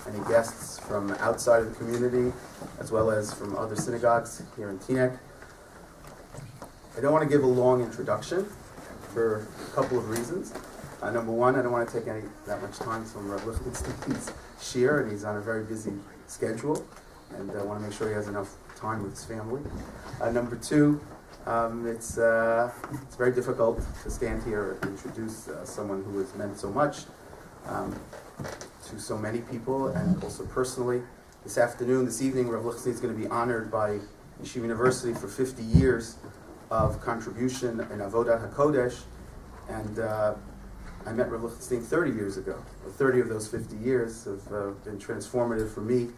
any guests from outside of the community, as well as from other synagogues here in Teaneck. I don't want to give a long introduction for a couple of reasons. Number one, I don't want to take that much time from Rav Lichtenstein's shir, and he's on a very busy schedule, and I want to make sure he has enough time with his family. Number two, it's very difficult to stand here and introduce someone who has meant so much to so many people, and also personally. This evening, Rav Lichtenstein is going to be honored by Yeshiva University for 50 years of contribution in Avodat HaKodesh, and I met Rav Lichtenstein 30 years ago. 30 of those 50 years have been transformative for me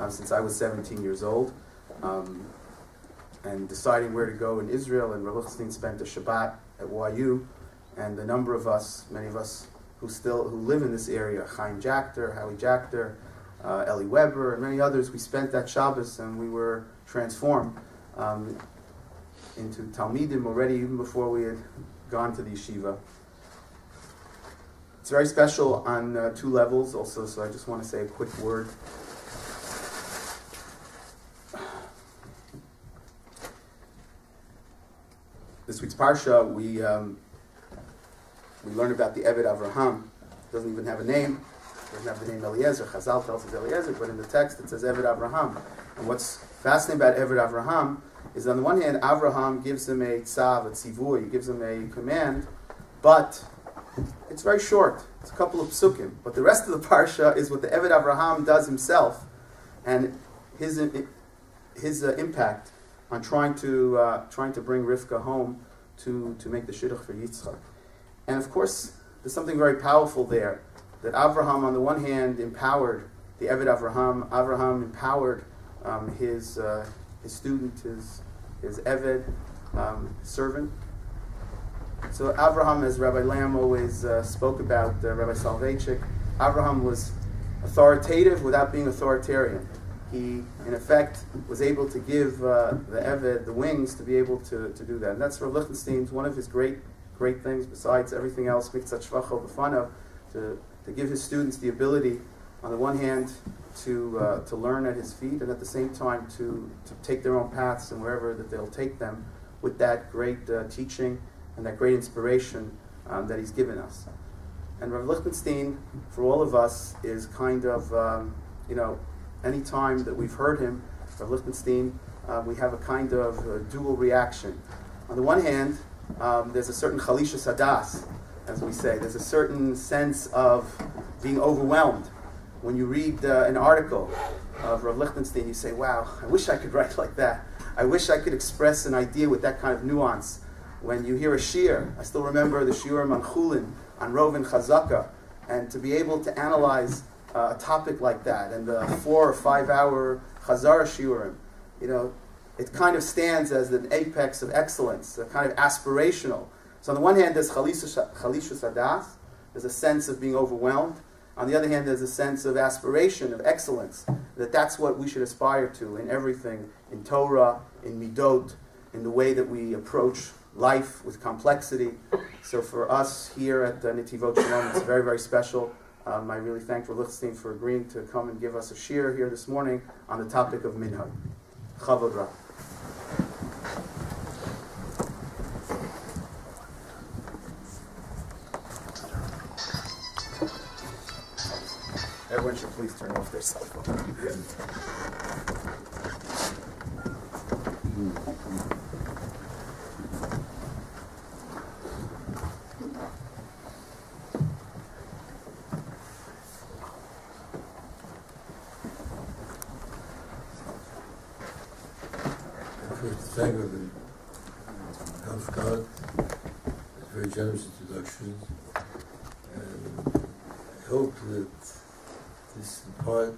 since I was 17 years old. And deciding where to go in Israel, and Rav Lichtenstein spent a Shabbat at YU, and a number of us, many of us who live in this area, Chaim Jachter, Howie Jachter, Eli Weber, and many others, we spent that Shabbos and we were transformed into Talmidim already, even before we had gone to the yeshiva. It's very special on two levels also, so I just want to say a quick word. This week's Parsha, we learn about the Eved Avraham. It doesn't even have a name. It doesn't have the name Eliezer. Chazal tells us Eliezer, but in the text it says Eved Avraham. And what's fascinating about Eved Avraham is, on the one hand, Avraham gives him a tzav, a tzivui, he gives him a command, but it's very short. It's a couple of psukim. But the rest of the Parsha is what the Eved Avraham does himself, and his impact on trying to bring Rivka home to make the shidduch for Yitzchak. And of course, there's something very powerful there, that Avraham on the one hand empowered the Eved Avraham. Avraham empowered his student, his Eved, servant. So Avraham, as Rabbi Lamb always spoke about, Rabbi Soloveitchik, Avraham was authoritative without being authoritarian. He, in effect, was able to give the Eved the wings to be able to do that. And that's Rav Lichtenstein's one of his great things, besides everything else, miktzat shvacho b'fanav, to give his students the ability, on the one hand, to learn at his feet, and at the same time to take their own paths and wherever that they'll take them with that great teaching and that great inspiration that he's given us. And Rav Lichtenstein, for all of us, is kind of, any time that we've heard him, Rav Lichtenstein, we have a kind of dual reaction. On the one hand, there's a certain chalishas hadas, as we say. There's a certain sense of being overwhelmed. When you read an article of Rav Lichtenstein, you say, wow, I wish I could write like that. I wish I could express an idea with that kind of nuance. When you hear a shir, I still remember the shiurim on Chulin, on Rov and Chazaka, and to be able to analyze a topic like that, and the 4 or 5 hour Chazara shiurim, it kind of stands as an apex of excellence, a kind of aspirational. So on the one hand, there's chalishus hadas, there's a sense of being overwhelmed. On the other hand, there's a sense of aspiration, of excellence, that's what we should aspire to in everything, in Torah, in midot, in the way that we approach life with complexity. So for us here at Netivot Shalom, it's very, very special. I really thank Rav Lichtenstein for agreeing to come and give us a shir here this morning on the topic of Minhag. Chavod Rab. Everyone should please turn off their cell phone. Thank you, of God. It's a very generous introduction, and I hope that this part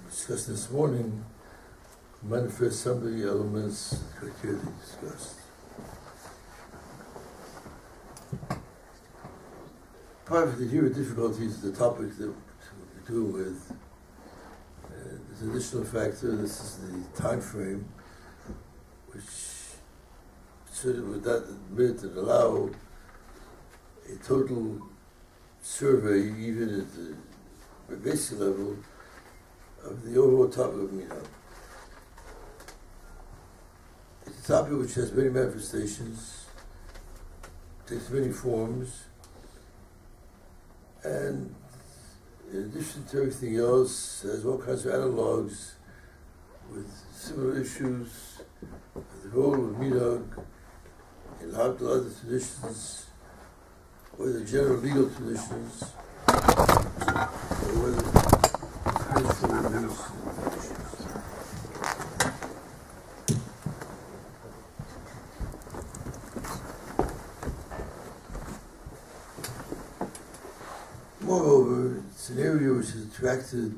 discussed this morning manifests some of the elements criteria discussed. Part of the here difficulties of the topic that we do with. There's an additional factor. This is the time frame, which would not admit and allow a total survey, even at the basic level of the overall topic of Minhag. It's a topic which has many manifestations, takes many forms, and in addition to everything else, has all kinds of analogues with similar issues, the role of Minhag in other traditions, or the general legal traditions, or whether spiritual traditions. Moreover, it's an area which has attracted,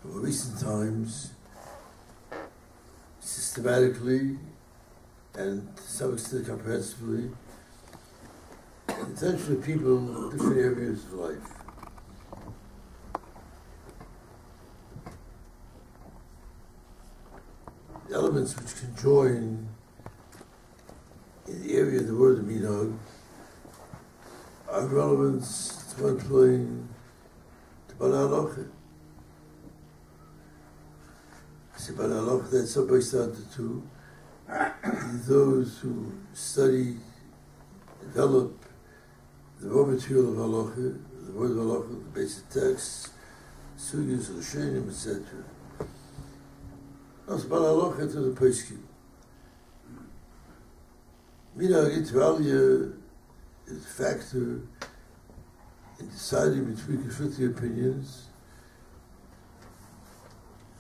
in recent times, systematically and to some extent comprehensively, the attention of people in different areas of life. The elements which can join in the area of the word of Minhag are relevance to one plane to Bala Halacha. I say Bala Halacha, that's so based on the two. Those who study, develop the raw material of halacha, the word of halacha, the basic texts, sugyas, oshonim, etc. Also, Bala Halacha to the poskim. Minhag inter alia is a factor in deciding between conflicting opinions,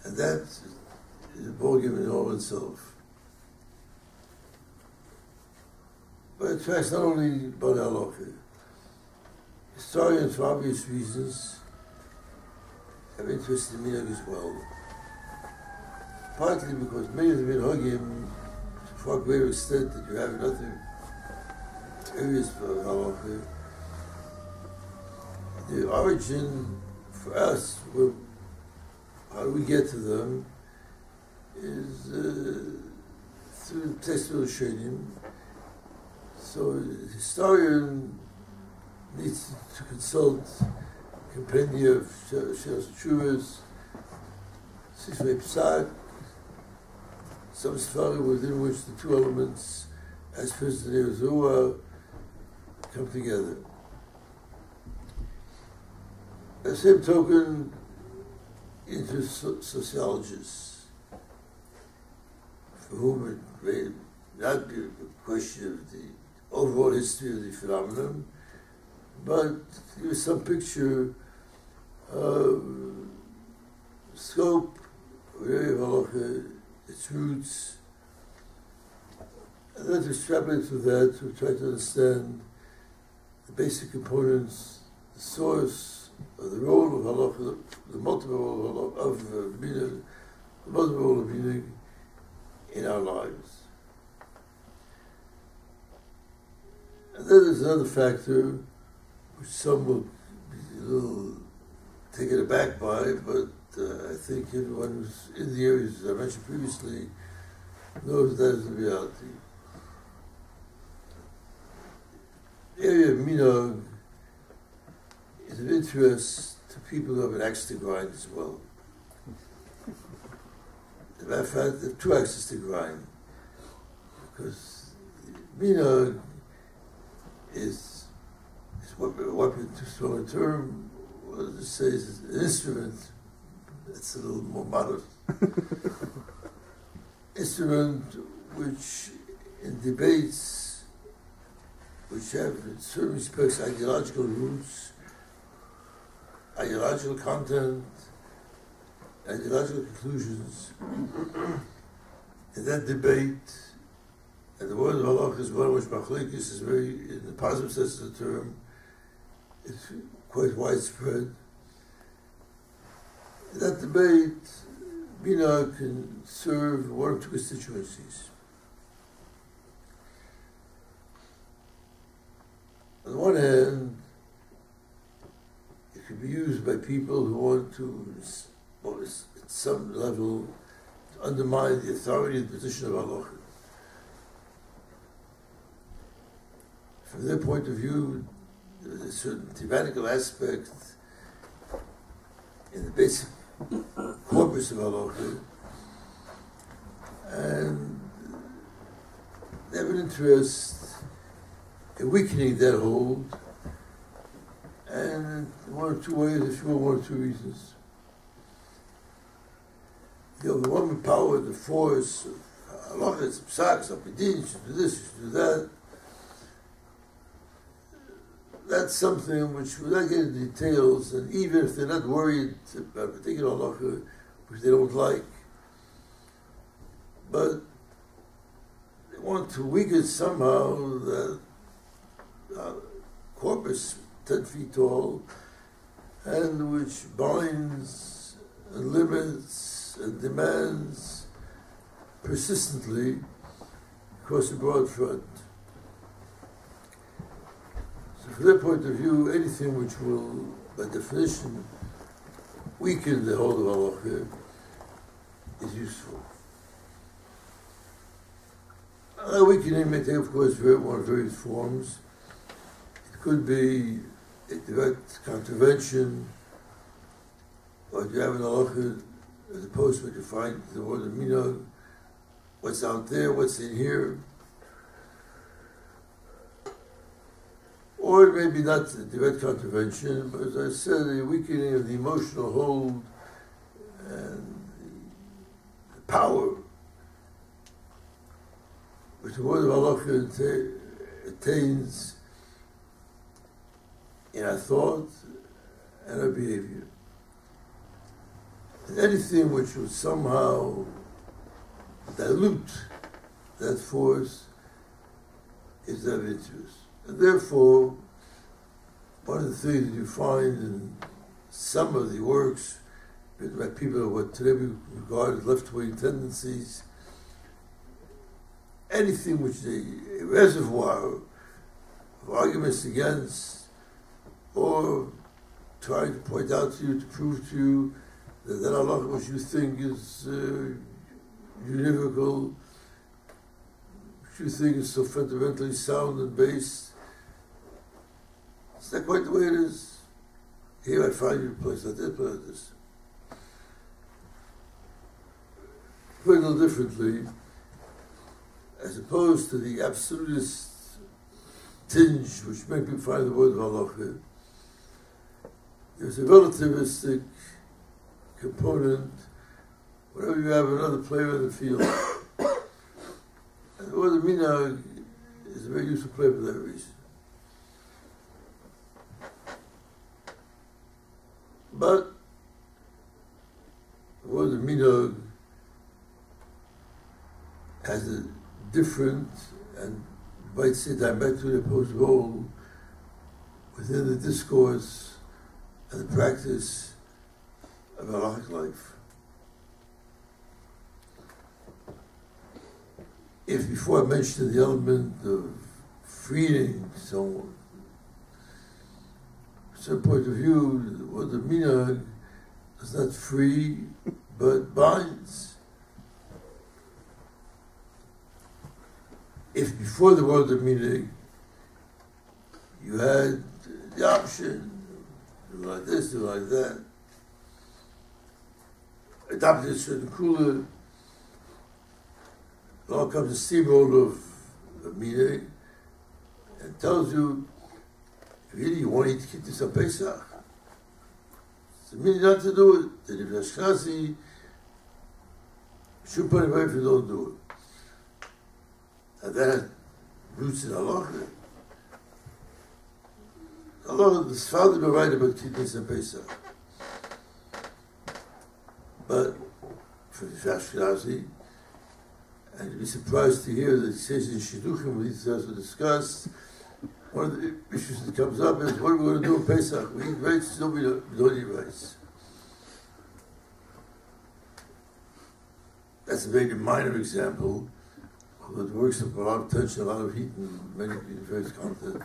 and that is a ballgame in all itself. But it attracts not only Bala Halacha. Historians, for obvious reasons, have interest in Minhag as well. Partly because many of the Minhagim, to a far greater extent that you have in other areas for Halacha, the origin for us, how do we get to them, is through the text of the Shonim. So the historian needs to consult compendia of Shelas Tshuvas, Sifrei Psak, some Sfarim within which the two elements, as President Yehuda, come together. By the same token, into sociologists, for whom it may not be a question of the overall history of the phenomenon, but give some picture of scope, of area of halacha, its roots, and then to extrapolate from that to try to understand the basic components, the source, of the role of halacha, the multiple role of Minhag, the multiple role of Minhag in our lives. And then there's another factor which some will be a little taken aback by, but I think everyone who's in the areas I mentioned previously knows that is the reality. The area of Minhag is of interest to people who have an axe to grind as well. As a matter of fact, there are two axes to grind, because Minhag is a weapon, too strong a term, or to say is an instrument. It's a little more modern. Instrument which, in debates which have in certain respects ideological roots, ideological content, ideological conclusions, in that debate, and the word of halacha is one which machlekes is very, in the positive sense of the term, it's quite widespread. In that debate, Minhag can serve one of two constituencies. On the one hand, it can be used by people who want to, at some level, to undermine the authority and position of halacha. From their point of view, there is a certain tyrannical aspect in the basic corpus of halacha, and they have an interest in weakening that hold, and in one or two ways, if you will, one or two reasons. The overwhelming power, the force of halacha, psak, apidin, you should do this, you should do that. That's something which, without getting into details, and even if they're not worried about a particular halacha, which they don't like, but they want to weaken somehow that corpus 10 feet tall, and which binds and limits and demands persistently across a broad front. So from their point of view, anything which will, by definition, weaken the hold of halacha is useful. That weakening may take, of course, various forms. It could be a direct contravention, or you have an halacha as opposed to what you find the word of minhag, what's out there, what's in here. Or it may be not a direct contravention, but as I said, a weakening of the emotional hold and the power which the word of halacha attains in our thought and our behavior. And anything which will somehow dilute that force is of interest. And therefore, one of the things that you find in some of the works written by people of what today we regard as left-wing tendencies, anything which is a reservoir of arguments against, or trying to point out to you, to prove to you that Allah, which you think is univocal, which you think is so fundamentally sound and based, it's not quite the way it is. Here I find you a place like this, place like this. Put it a little differently, as opposed to the absolutist tinge which many people find in the word of halacha, there's a relativistic component whenever you have another player in the field. And the word of minhag is a very useful player for that reason. But the word of minhag has a different and, you might say, diametrically opposed role within the discourse and the practice of halachic life. If before I mentioned the element of freeing someone, from a certain point of view, the word of minhag does not free, but binds. If before the word of minhag, you had the option, do like this, do like that, adopted a certain cooler, along comes a steamroller of minhag and tells you, really, you want to eat kittis on Pesach? It's a minhag not to do it. That if you're Ashkenazi, should put it away if you don't do it. And that has roots in halacha. Allah, the father will write about kitnis and Pesach. But for the Ashkenazi, and you'd be surprised to hear that he says in Shidduchim, when these things are discussed, one of the issues that comes up is, what are we going to do in Pesach? We eat rice? No, we don't eat rice. That's a very minor example, although it works up a lot of tension, a lot of heat, and many various content.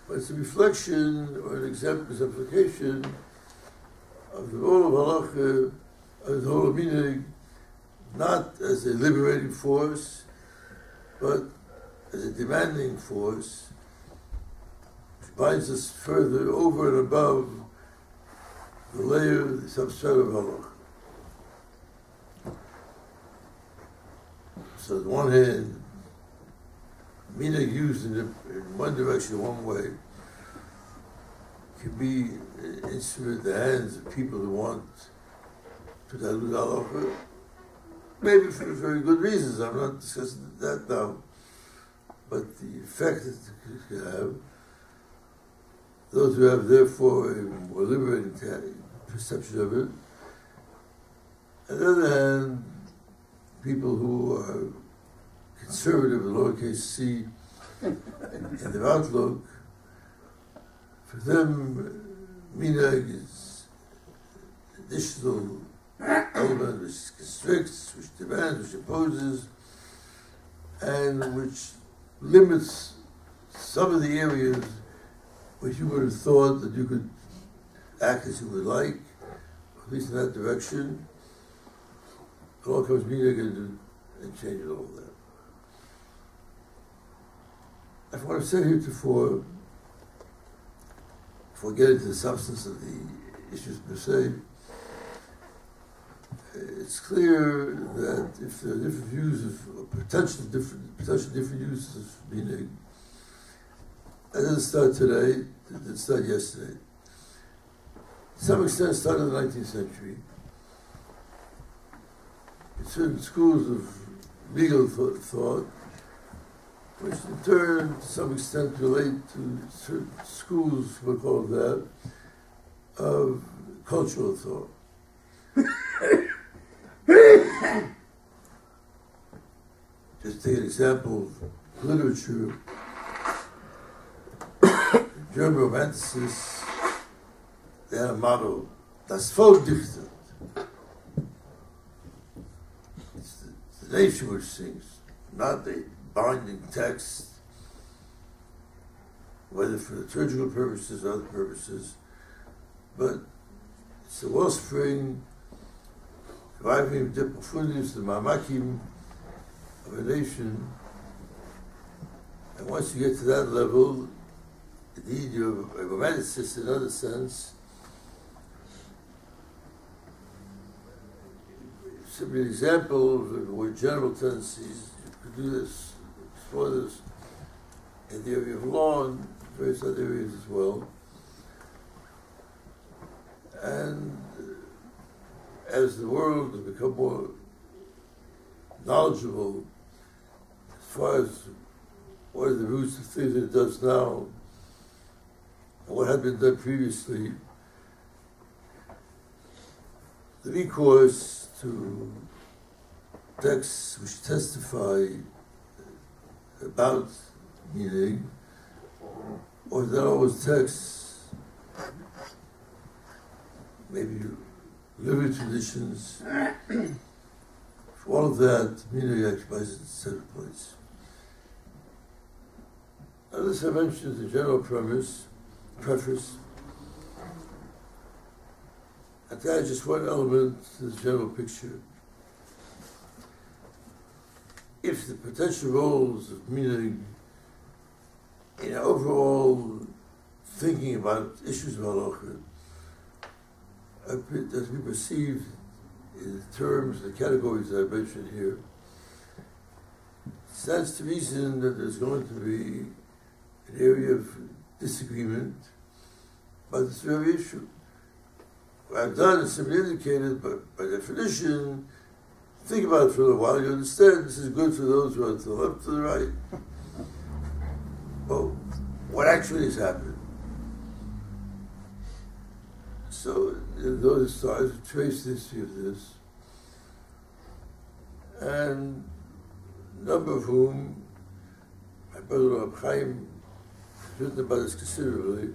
But it's a reflection or an exemplification of the role of halacha, of the whole of minhag, not as a liberating force, but as a demanding force, which binds us further over and above the layer, the substrate of halach. So on the one hand, minhag used in one direction, one way, can be an instrument in the hands of people who want to dilute halacha, maybe for very good reasons. I'm not discussing that now. But the effect that it can have, those who have therefore a more liberating perception of it. On the other hand, people who are conservative, lowercase c, in their outlook, for them, minhag is additional element which constricts, which demands, which imposes, and which limits some of the areas which you would have thought that you could act as you would like, at least in that direction. It all comes minhag and changes all of that. From what I've said heretofore, before getting to the substance of the issues per se, it's clear that if there are different views of, or potential different uses of minhag, that doesn't start today, it didn't start yesterday. To some extent it started in the 19th century. In certain schools of legal thought, which in turn to some extent relate to certain schools, we'll call that, of cultural thought. Just take an example of literature. German romanticists, they had a motto, das Volk dichtet. It's the nation which sings, not the binding text, whether for liturgical purposes or other purposes, but it's the wellspring, deriving the profundis, the mamakim of a nation. And once you get to that level, indeed you're a romanticist in another sense. Simply an example of the more general tendencies, you could do this, explore this in the area of law and various other areas as well. And as the world has become more knowledgeable as far as what are the roots of things that it does now and what had been done previously, the recourse to texts which testify about minhag, or not always texts, maybe living traditions, for all of that, minhag occupies its center place. Now, this I mentioned as a general preface, and to add just one element to this general picture. If the potential roles of minhag in overall thinking about issues of halacha are to be perceived in the terms, the categories that I mentioned here, it stands to reason that there's going to be an area of disagreement about this very issue. What I've done is simply indicated, but by definition, think about it for a little while, you understand this is good for those who are to the left, to the right. Well, what actually has happened? So, those stars trace the history of this, and a number of whom, my brother Rab Chaim has written about this considerably,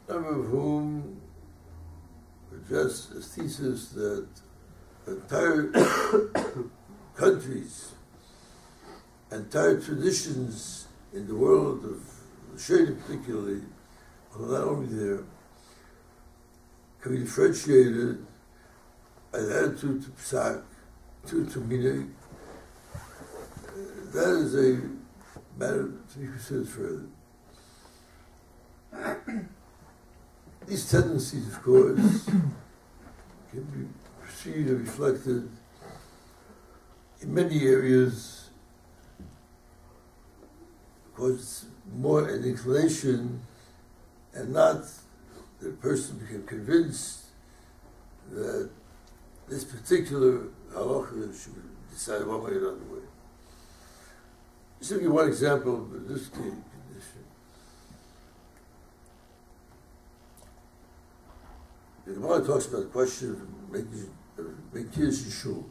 a number of whom address a thesis that entire countries, entire traditions in the world of Shading particularly, although not only there, can be differentiated by the attitude to psak, to minhag. That is a matter to be considered further. These tendencies, of course, can be perceived and reflected in many areas, because it's more an inclination and not the person became convinced that this particular halacha should be decided one way or another way. Just to give you one example of this condition. The Gemara talks about the question of making kiddush in shul.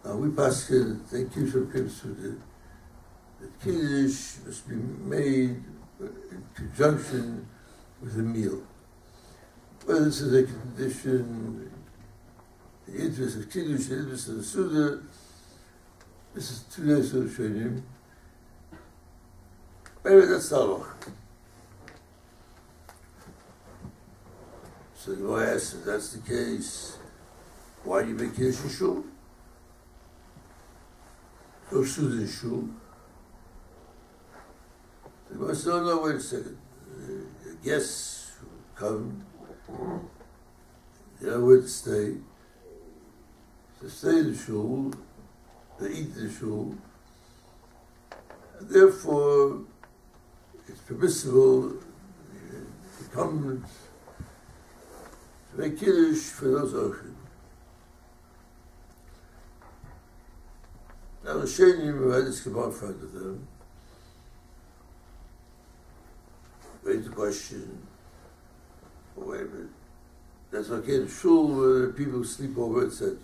Now we pass the kiddush from the kiddush must be made in conjunction with a meal. Whether this is a condition, the interest of kiddush, the interest of the suda, this is 2 days of the Shonim. Maybe that's not all. So the Gemara asks, if that's the case, why do you make kiddush in shul? No suda in shul. The Gemara says, no, wait a second. Guests who come, they know where to stay. So stay in the shul, they eat in the shul, and therefore it's permissible to come to make kiddush for those orchim. Now the Shonim who had this Gemara in front of them raised the question, oh, wait a minute, that's okay in shul where people sleep over, etc.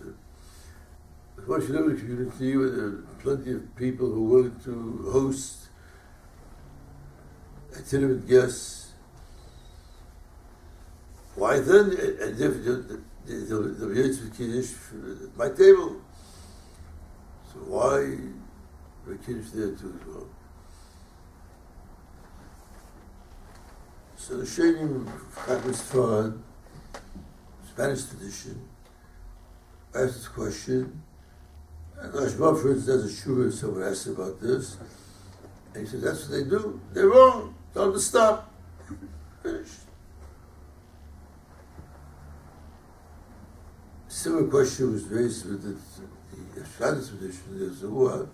But once you live in a community where there are plenty of people who are willing to host itinerant guests, why then, and if they'll be able to kiddush at my table, so why make kiddush there too as well? So the Shonim of Spanish tradition, asked this question, and Rashba, for instance, has a shura, someone asked about this, and he said, that's what they do. They're wrong. Tell them to stop. Finished. A similar question was raised with the Spanish tradition, the Zawah,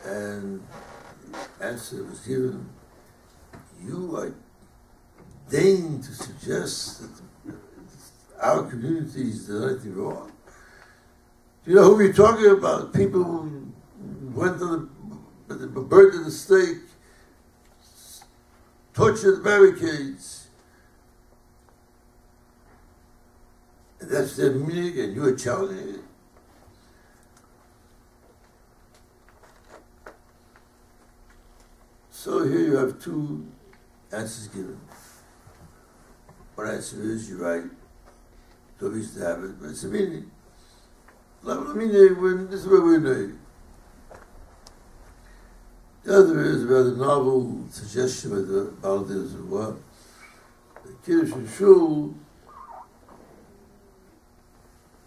and the answer was given, you are deign to suggest that our community is anything wrong. Do you know who we're talking about? People who went to the burned at the stake, tortured the barricades. And that's their meaning, and you are challenging it. So here you have 2 answers given. One answer is, you're right, so we used to have it, but it's a meaning. This is where we're made. The other is a rather novel suggestion by the Baladirs of what? The Kiddush in Shul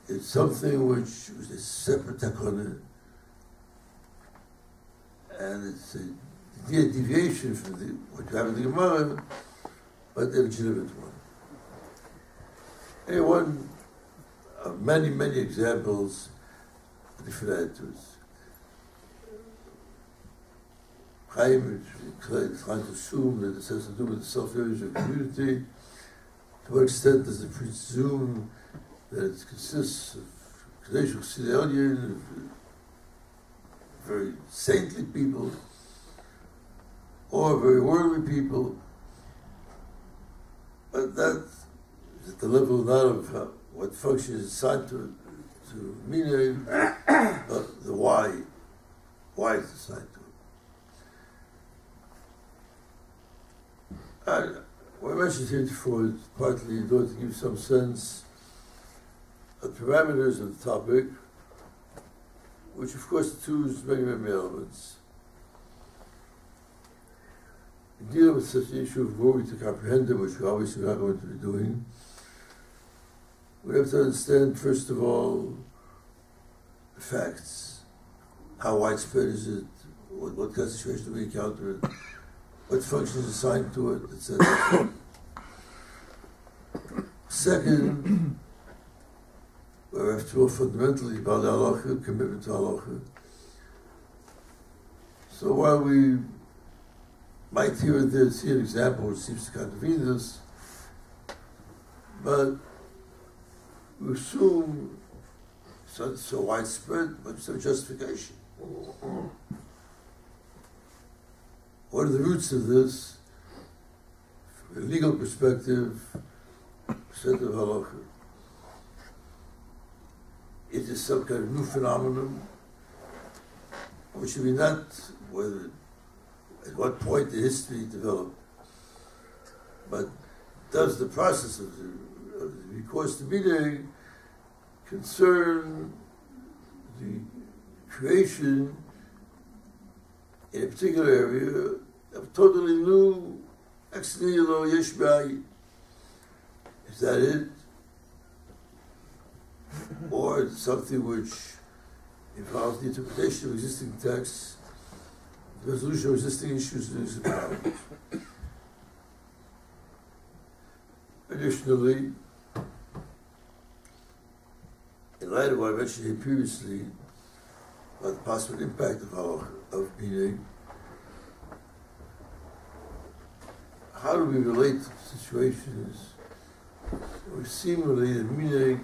is something which was a separate takana, and it's a deviation from what you have in the Gemara, but a legitimate one. And one of many, many examples of different attitudes. Chaim is trying to assume that this has to do with the self-image of the community. To what extent does it presume that it consists of Kadesh Chassidei, very saintly people, or very worldly people? But that is at the level not of what function is assigned to Minhag, but the why. Why is assigned to it? What I mentioned here before is partly in order to give some sense of parameters of the topic, which of course includes many, many elements. In dealing with such an issue of worry to comprehend it, which we're obviously not going to be doing, we have to understand, first of all, the facts. How widespread is it? What kind of situation do we encounter it? what functions assigned to it, etc. Second, we have to know fundamentally about halacha, commitment to halacha. So while we might here and there see an example which seems to contravene this, but we assume it's so widespread, but there's no justification. What are the roots of this? From a legal perspective, set of halacha. It is some kind of new phenomenon, which should be not whether at what point in history it developed, but does the process of the recourse to Minhag concern the creation in a particular area of totally new ex nihilo yesh b'ayin? Is that it? Or something which involves the interpretation of existing texts, the resolution of existing issues and existing problems. Additionally, in light of what I mentioned here previously about the possible impact of Minhag, how do we relate to situations where seemingly the Minhag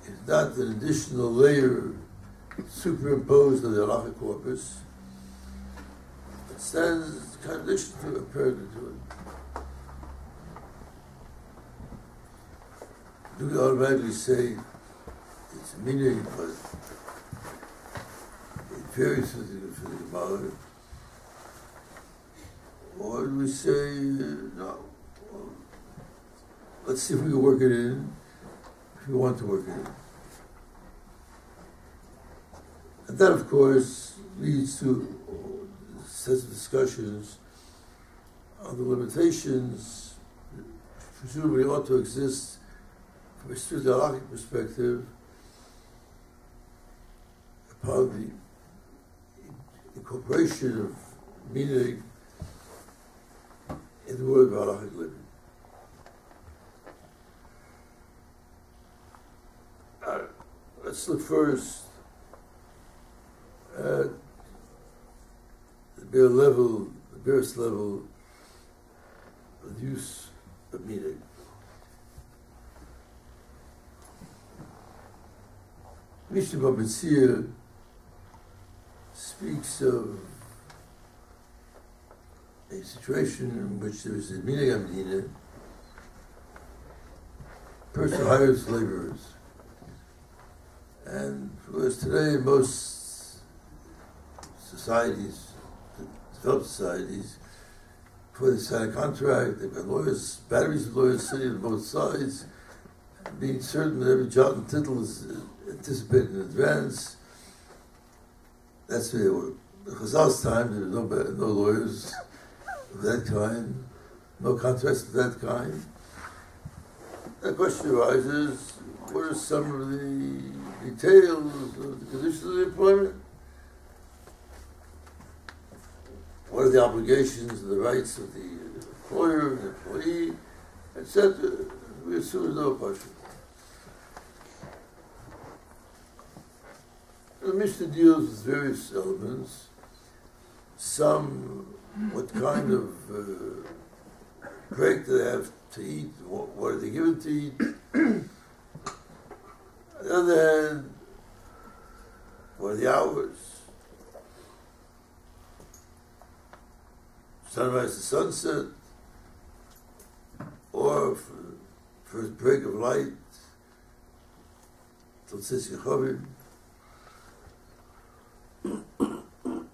is not an additional layer superimposed on the halachic corpus, but stands in contradiction to a paradigm to it? Do we automatically say it's a Minhag, but it varies for the Gemara? Or do we say, no, well, let's see if we can work it in, if we want to work it in. And that, of course, leads to sets of discussions on the limitations which presumably ought to exist from a strict halachic perspective upon the incorporation of Minhag in the world of halachic living. Let's look first at the barest level of the use of Minhag. Mishnah Babetziah speaks of a situation in which there is a Minhag Amdina, person hires laborers. And whereas today most societies, developed societies, before they sign a contract, they've got lawyers, batteries of lawyers sitting on both sides, being certain that every jot and tittle is anticipated in advance. That's the way it worked. In Chazal's time, there were no lawyers of that kind, no contracts of that kind. The question arises, what are some of the details of the conditions of the employment? What are the obligations and the rights of the employer and employee, etc.? We assume there's no question. The Mishnah deals with various elements. Some, what kind of break do they have to eat, what are they given to eat? On the other hand, what are the hours? Sunrise to sunset, or for first break of light till Tzitz Yechavim.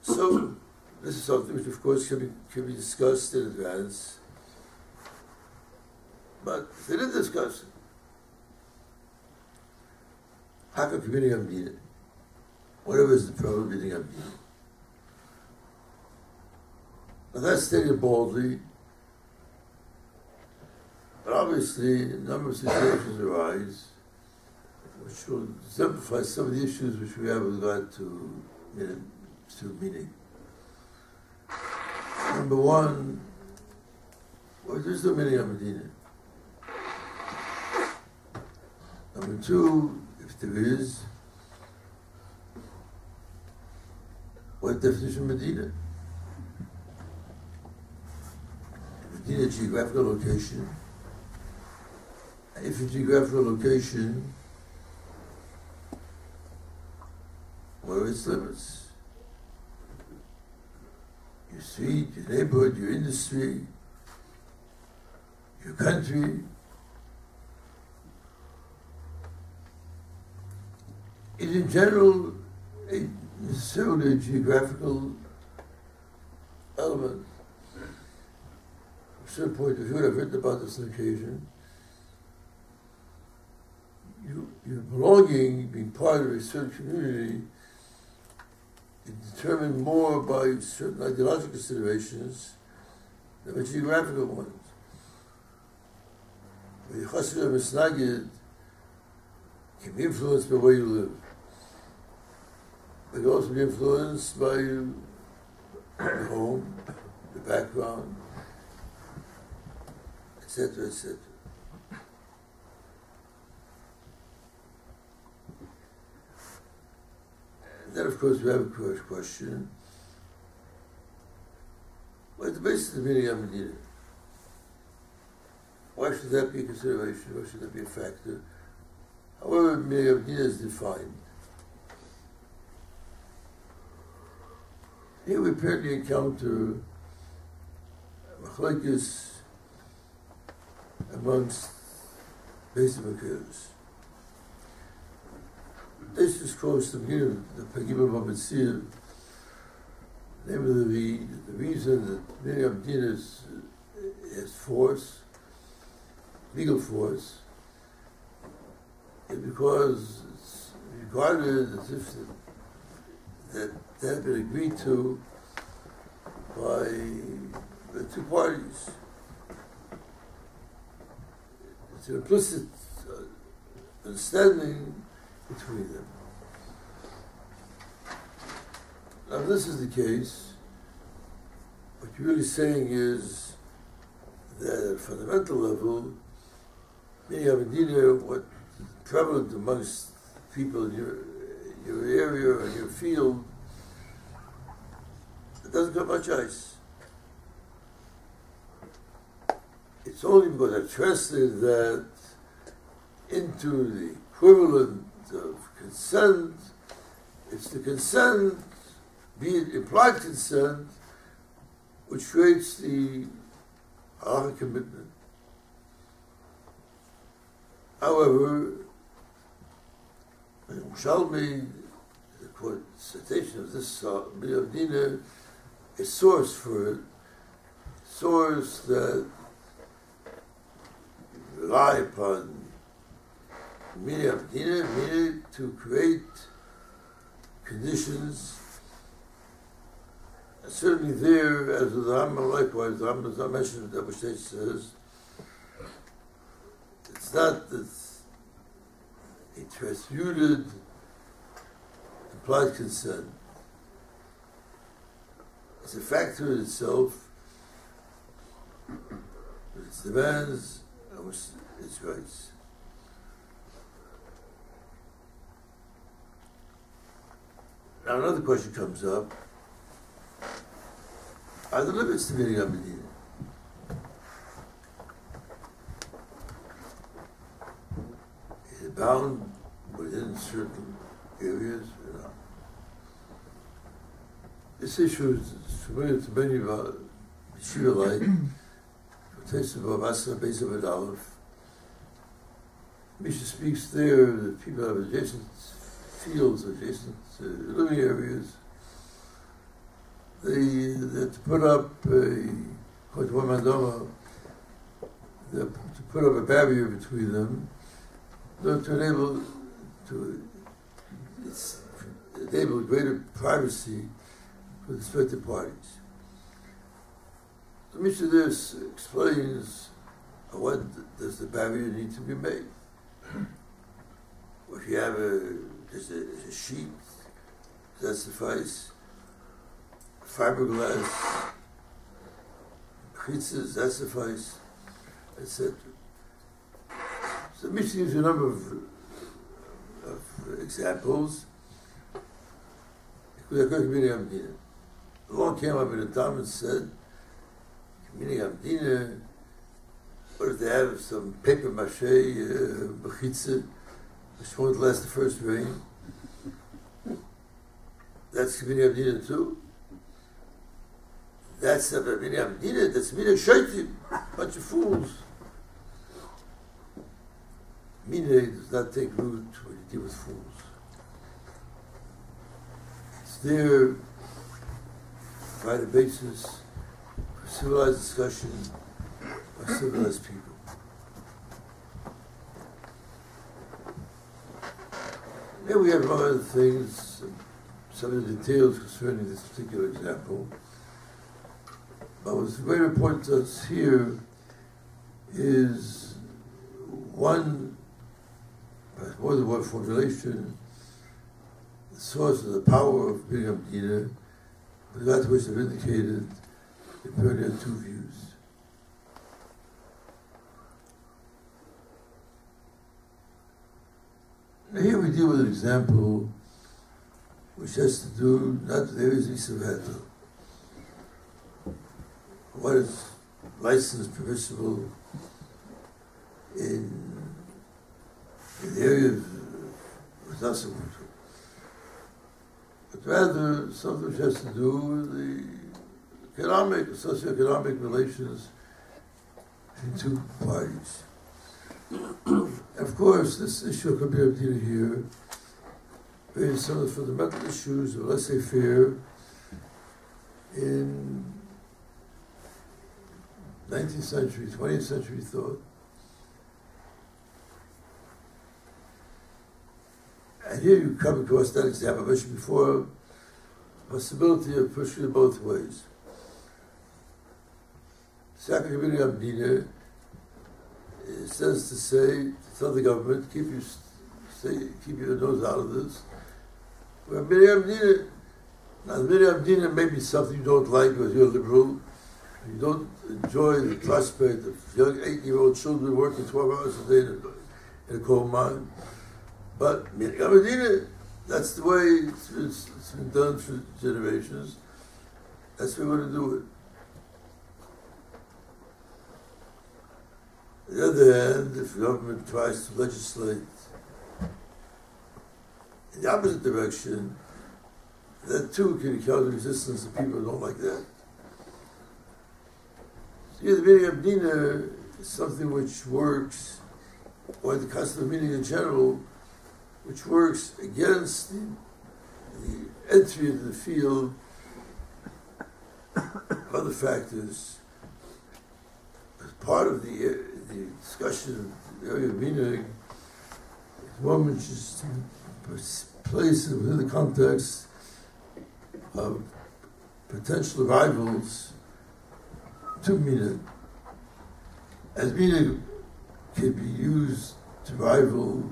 So, this is something which, of course, can be discussed in advance. But if they didn't discuss it, how can community Amdina? Whatever is the problem, meeting Amdina. Now that's stated boldly, but obviously a number of situations arise which will exemplify some of the issues which we have with regard to meaning. Number one, well, there's no Minhag Medina. Number two, if there is, what definition of Medina? Medina, geographical location. If a geographical location, what are its limits? Your street, your neighborhood, your industry, your country. It in general necessarily a geographical element. From a certain point of view, I've written about this on occasion. Your belonging, being part of a certain community, is determined more by certain ideological considerations than by geographical ones. The Chassid Misnagid can be influenced by where you live. But it can also be influenced by the home, the background, etc., etc. And then, of course, we have a question. What's the basis of the Minhag Medina? Why should that be a consideration? Why should that be a factor? However, Minhag Medina is defined. Here we apparently encounter machlokes amongst basic makers. This is close to the beginning of the Pagim of Amatzir, namely the reason that Minhag Medina has force, legal force, is because it's regarded as if that had been agreed to by the two parties. It's an implicit understanding between them. Now, if this is the case, what you're really saying is that at a fundamental level, Minhag Medina, what prevalent amongst people in your area and your field, it doesn't got much ice. It's only because I've translated that into the equivalent of consent. It's the consent, be it implied consent, which creates the halachic commitment. However, Shalom, the quote, citation of this Minhag Medina, a source for it, source that rely upon Minhag Medina to create conditions. And certainly there, as the Rambam likewise, the Rambam does not mention that which they says, it's not that he transmuted implied consent. It's a factor in itself, with its demands and with its rights. Now another question comes up. Are the limits to Minhag Medina? Is it bound within certain areas or not? This issue is familiar to many of our Yeshiva like, taste of Abasa, base of an Aleph. Misha speaks there that people have adjacent fields, adjacent living areas. They to put up according to one Mandama, to put up a barrier between them, to enable greater privacy for the respective parties. The Mishnah there explains what does the barrier need to be made. Or if you have just a sheet, does that suffice? Fiberglass, chitzas, that suffice, etc. So Mishnah gives you a number of examples. Along came up in a time and said, Minhag Yisrael, what if they have some paper mache bechitza, which won't last the first rain? That's Minhag Yisrael too. That's not Minhag Yisrael, that's Minhag Shaitim, bunch of fools. Minhag does not take root when you deal with fools. It's there to provide a basis for civilized discussion by civilized people. Then we have other things, some of the details concerning this particular example. But what's very important to us here is one, more than one formulation, the source of the power of Minhag Yisrael, that which I've indicated, apparently are two views. Now here we deal with an example which has to do not with areas of Yisrael. What is licensed, permissible in the area of not so much. But rather something which has to do with the economic, socioeconomic relations between two parties. Of course, this issue could be updated here. Raises some of the fundamental issues of laissez-faire in 19th century, 20th century thought. And here you come across that example I mentioned before, possibility of pushing it both ways. Second Minhag Yisrael says to say, to tell the government, keep your nose out of this. Where Minhag Yisrael may be something you don't like because you're liberal, you don't enjoy the prospect of young 8-year-old children working 12 hours a day in a coal mine. But Minhag Yisrael, that's the way it's been done for generations. That's the way we're going to do it. On the other hand, if the government tries to legislate in the opposite direction, that too can encounter resistance of people who don't like that. So the Minhag Yisrael is something which works, or the custom of meaning in general, which works against the entry into the field of other factors. As part of the discussion of the area of Minhag, one which is to place it within the context of potential rivals to Minhag. As Minhag can be used to rival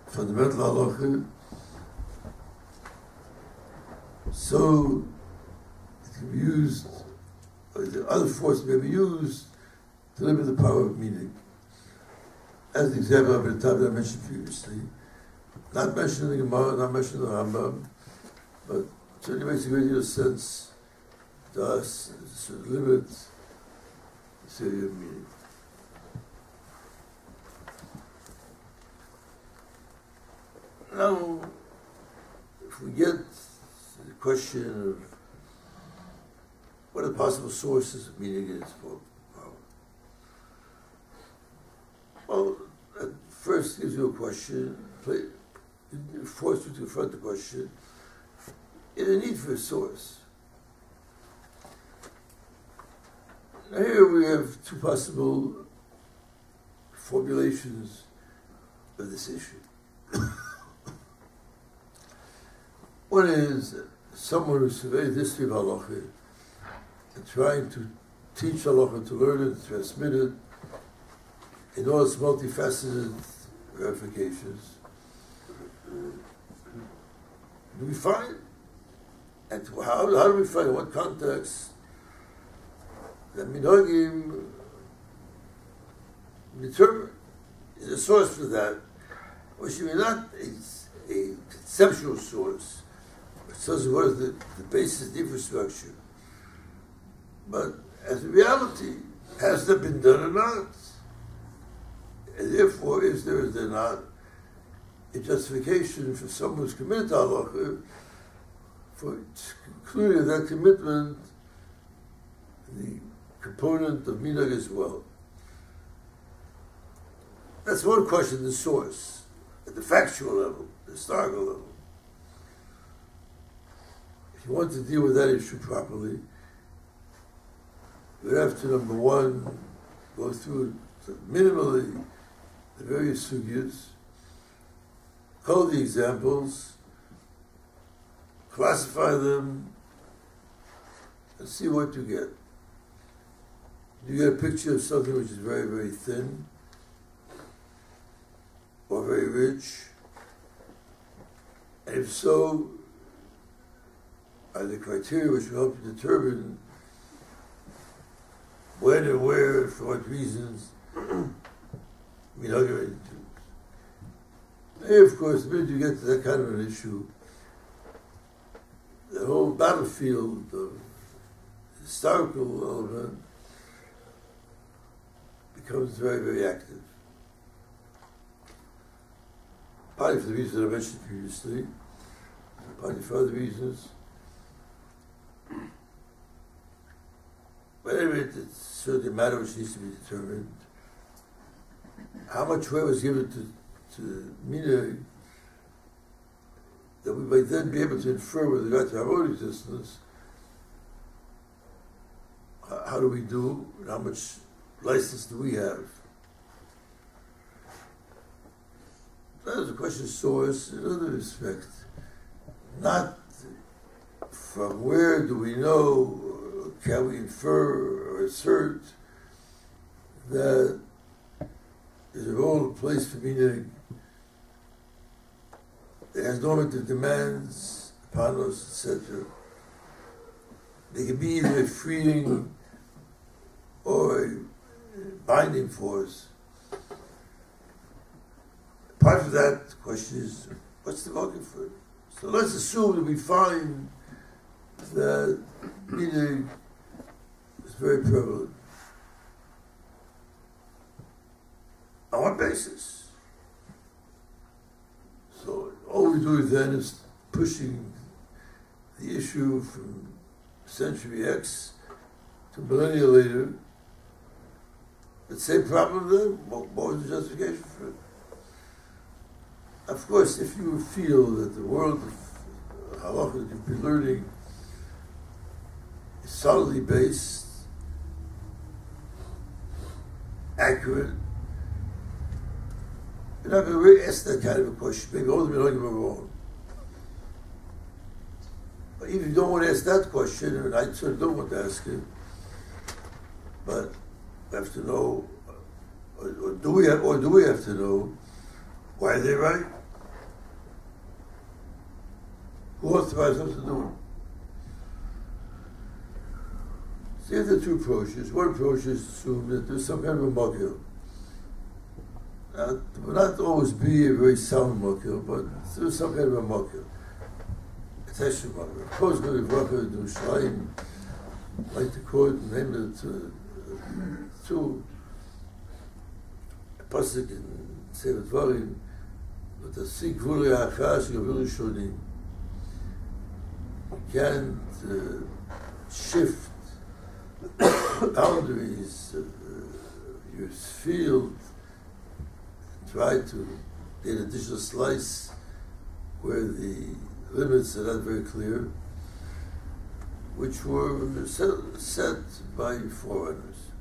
fundamental halacha, so it can be used, or the other force may be used to limit the power of Minhag. As the example of the time that I mentioned previously, not mentioning the Gemara, not mentioning the Rambam, but certainly makes a great deal of sense to us to limit the area of Minhag. Now, if we get to the question of what are the possible sources of Minhag is for power, well, at first gives you a question, forces you to confront the question, is a need for a source. Now here we have two possible formulations of this issue. One is someone who surveys the history of halacha and trying to teach halacha, to learn it, to transmit it in all its multifaceted ramifications. Do we find, and how do we find, in what context the minhagim determine is a source for that, which is not a conceptual source, which tells you what is the basis, the infrastructure, but as a reality, has that been done or not? And therefore, is there not a justification for someone who's committed to halacha for including that commitment the component of minhag as well? That's one question, the source, at the factual level, the historical level. If you want to deal with that issue properly, you have to, number one, go through minimally the various sugyas, call the examples, classify them, and see what you get. You get a picture of something which is very, very thin, or very rich, and if so, are the criteria which will help you determine when and where, for what reasons, minhag into. And of course, the minute you get to that kind of an issue, the whole battlefield of historical element becomes very, very active. Partly for the reasons that I mentioned previously, partly for other reasons. But anyway, it's certainly a matter which needs to be determined. How much weight was given to minhag that we might then be able to infer with regard to our own existence, how do we do, and how much license do we have? That is a question of source in other respects. Not from where do we know, can we infer or assert that there's a role, a place for minhag that has normative demands upon us, etc. They can be either a freeing or a binding force. Apart from that, the question is, what's the motive for it? So let's assume that we find that minhag is very prevalent. On what basis? So all we do then is pushing the issue from century X to millennia later. The same problem then? What was the justification for it? Of course, if you feel that the world of halacha that you've been learning is solidly based, accurate, you're not going to really ask that kind of a question. Maybe all the minhagim are wrong. But even if you don't want to ask that question, and I certainly don't want to ask it, but we have to know, or do we have to know, why are they right? Who authorized them to do it? So you have the two approaches. One approach is to assume that there's some kind of a makil. It will not always be a very sound makil, but there's some kind of a makil. A teshuv makil. Of course, going to bracha do Shalom, like to quote and name it to a pasuk in Sefer Dvarim, but the sik v'uli ha'achas gavul shonim. You can't shift boundaries of your field, try to get an additional slice where the limits are not very clear, which were set by forerunners.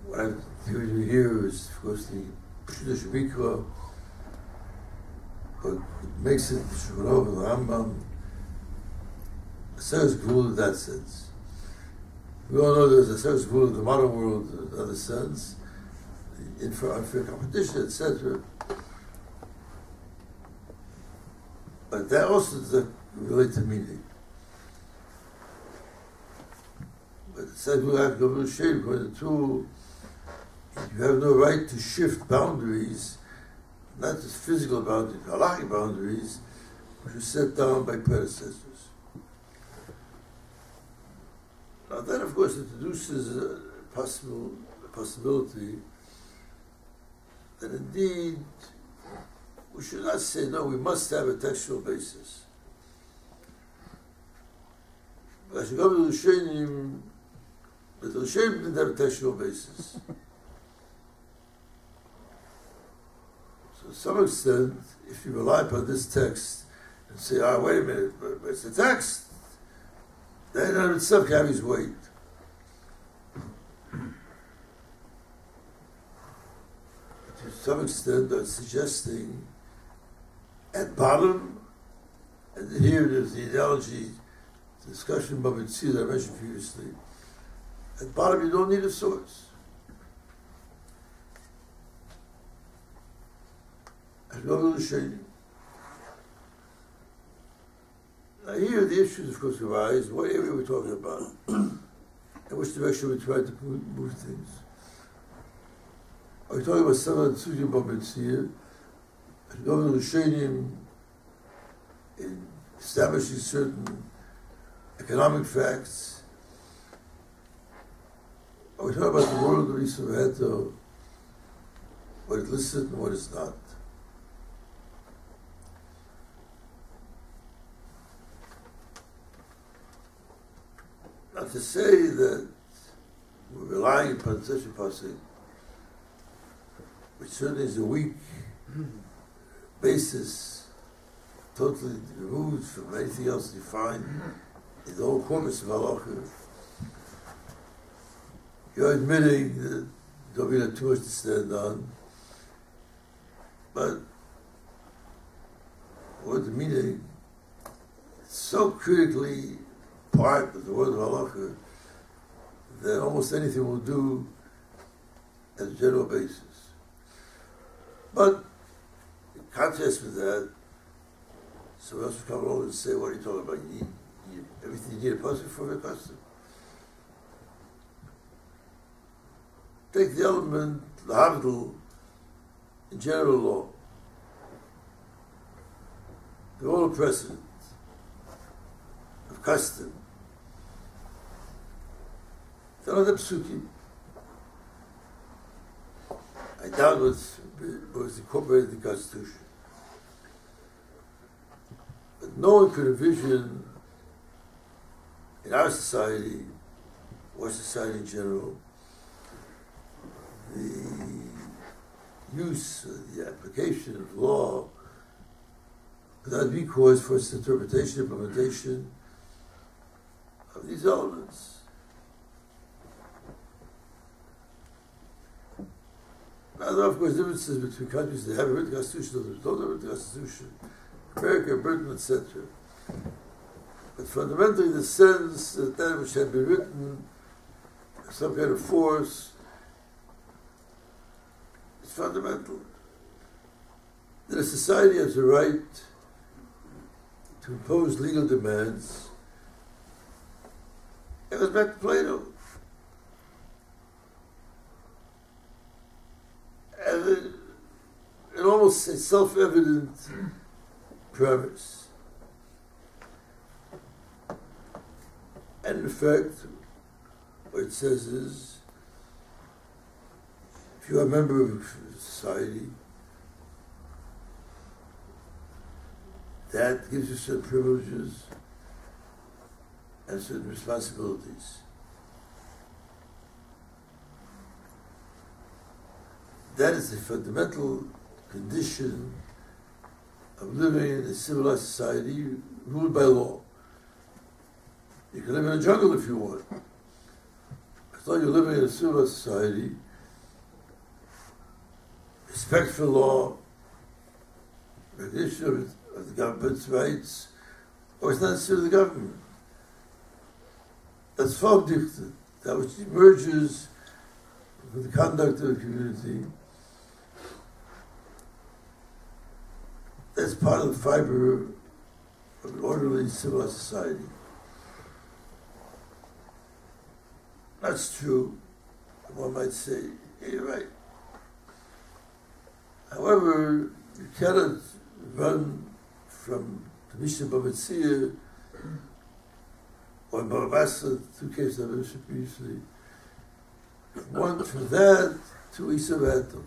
What I'm giving you here is, of course, the Pshuta Shemikra, but it makes it the Shalom and the Rambam. Aseres Gvul in that sense. We all know there's Aseres Gvul in the modern world in another sense, the unfair competition, etc. But that also does relate to minhag. according to, you have no right to shift boundaries, not just physical boundaries, halachic boundaries, which were set down by predecessors. Now that, of course, introduces a possibility that indeed we should not say, no, we must have a textual basis. But I should go to the Rishonim, but the Rishonim didn't have a textual basis. So to some extent, if you rely upon this text and say, wait a minute, but it's a text, that in itself carries weight. To some extent, they're suggesting, at bottom, and here there's the analogy, the discussion about Mitzvah that I mentioned previously, at bottom you don't need a source. And go to the Shani. Now here the issues of course arise, what area we're talking about, and which direction we try to move things. Are we talking about some of the Tzugim about Mitzvah, and go to the Shani in establishing certain economic facts? Are we talking about the world of Yisrael, what is listed and what is not? Not to say that we're relying upon such a passage, which certainly is a weak basis, totally removed from anything else you find in the whole corpus of halacha. You're admitting that don't be too much to stand on, but what the meaning? It's so critically part of the word of halacha that almost anything will do as a general basis. But in contrast with that, someone else will come along and say, what are you talking about? You need everything you need a pasuk for a custom. Take the element, l'agdiil, in general law. The all precedent of custom. They're not the psukim. I doubt what was incorporated in the Constitution. But no one could envision in our society, or society in general, the use, the application of law without recourse for its interpretation, implementation of these elements. Now, there are, of course, differences between countries that have a written constitution, others don't have a written constitution, America, Britain, etc. But fundamentally, the sense that that which had been written, some kind of force, is fundamental. That a society has a right to impose legal demands. It was back to Plato. And an almost a self-evident premise. And in fact, what it says is, if you are a member of society, that gives you certain privileges and certain responsibilities. That is the fundamental condition of living in a civilized society ruled by law. You can live in a jungle if you want. As long as you're living in a civilized society, respect for law, recognition of the government's rights, or it's not necessarily the government. That's Volksdichte, that which emerges from the conduct of the community. That's part of the fiber of an orderly, civilized society. That's true. One might say, yeah, you're right. However, you cannot run from the Mishnah B'Metzia or B'Masa, two cases I mentioned previously, from that to Yisrael.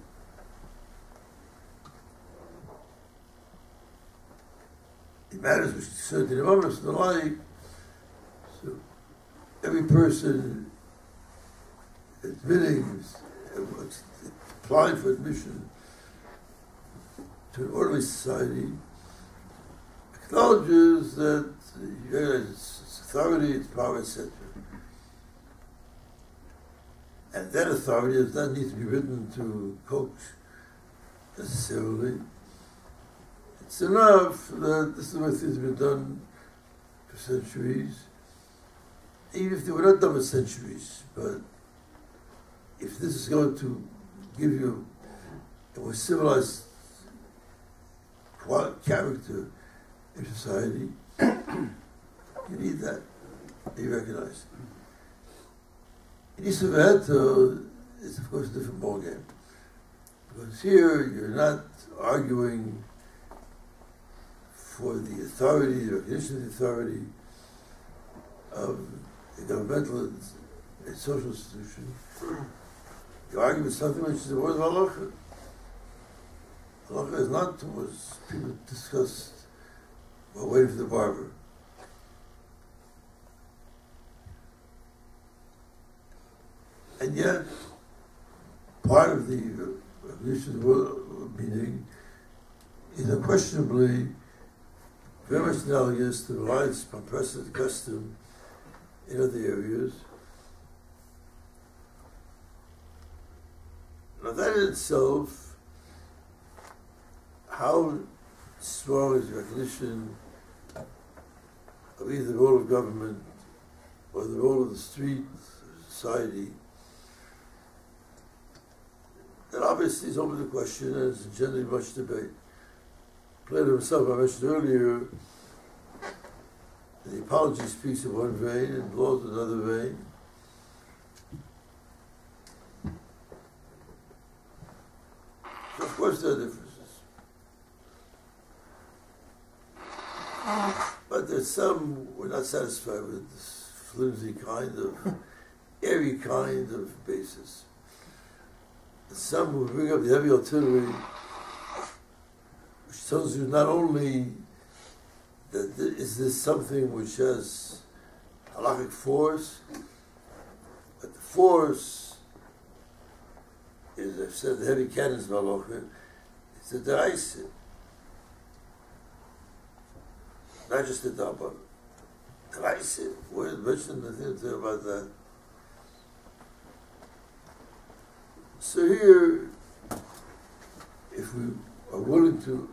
It matters which is certain moments and the like. So every person admitting, applying for admission to an orderly society acknowledges that its authority, its power, etc. And that authority does not need to be written to coach necessarily. It's enough that this is the way things have been done for centuries, even if they were not done for centuries. But if this is going to give you a more civilized character in society, you need that. You recognize. In Yisrael is of course a different ballgame. Because here you're not arguing for the authority, the recognition of the authority of a governmental and social institution. You're arguing something which is the word of halacha. Halacha is not what people discussed while waiting for the barber. And yet, part of the recognition of the word meaning is unquestionably very much analogous to the reliance upon precedent custom in other areas. Now that in itself, how strong is the recognition of either the role of government or the role of the street society, that obviously is open to question and is generally much debate. Plato himself, I mentioned earlier, the apology speaks in one vein and laws in another vein. So of course there are differences. But there's some we're not satisfied with this flimsy kind of, airy kind of basis. And some will bring up the heavy artillery, which tells you not only that is this something which has halachic force, but the force is, I've said, the heavy cannons of halacha, it's the da'isa, not just the dabba. Da'isa, where is mentioned nothing about that. So here, if we are willing to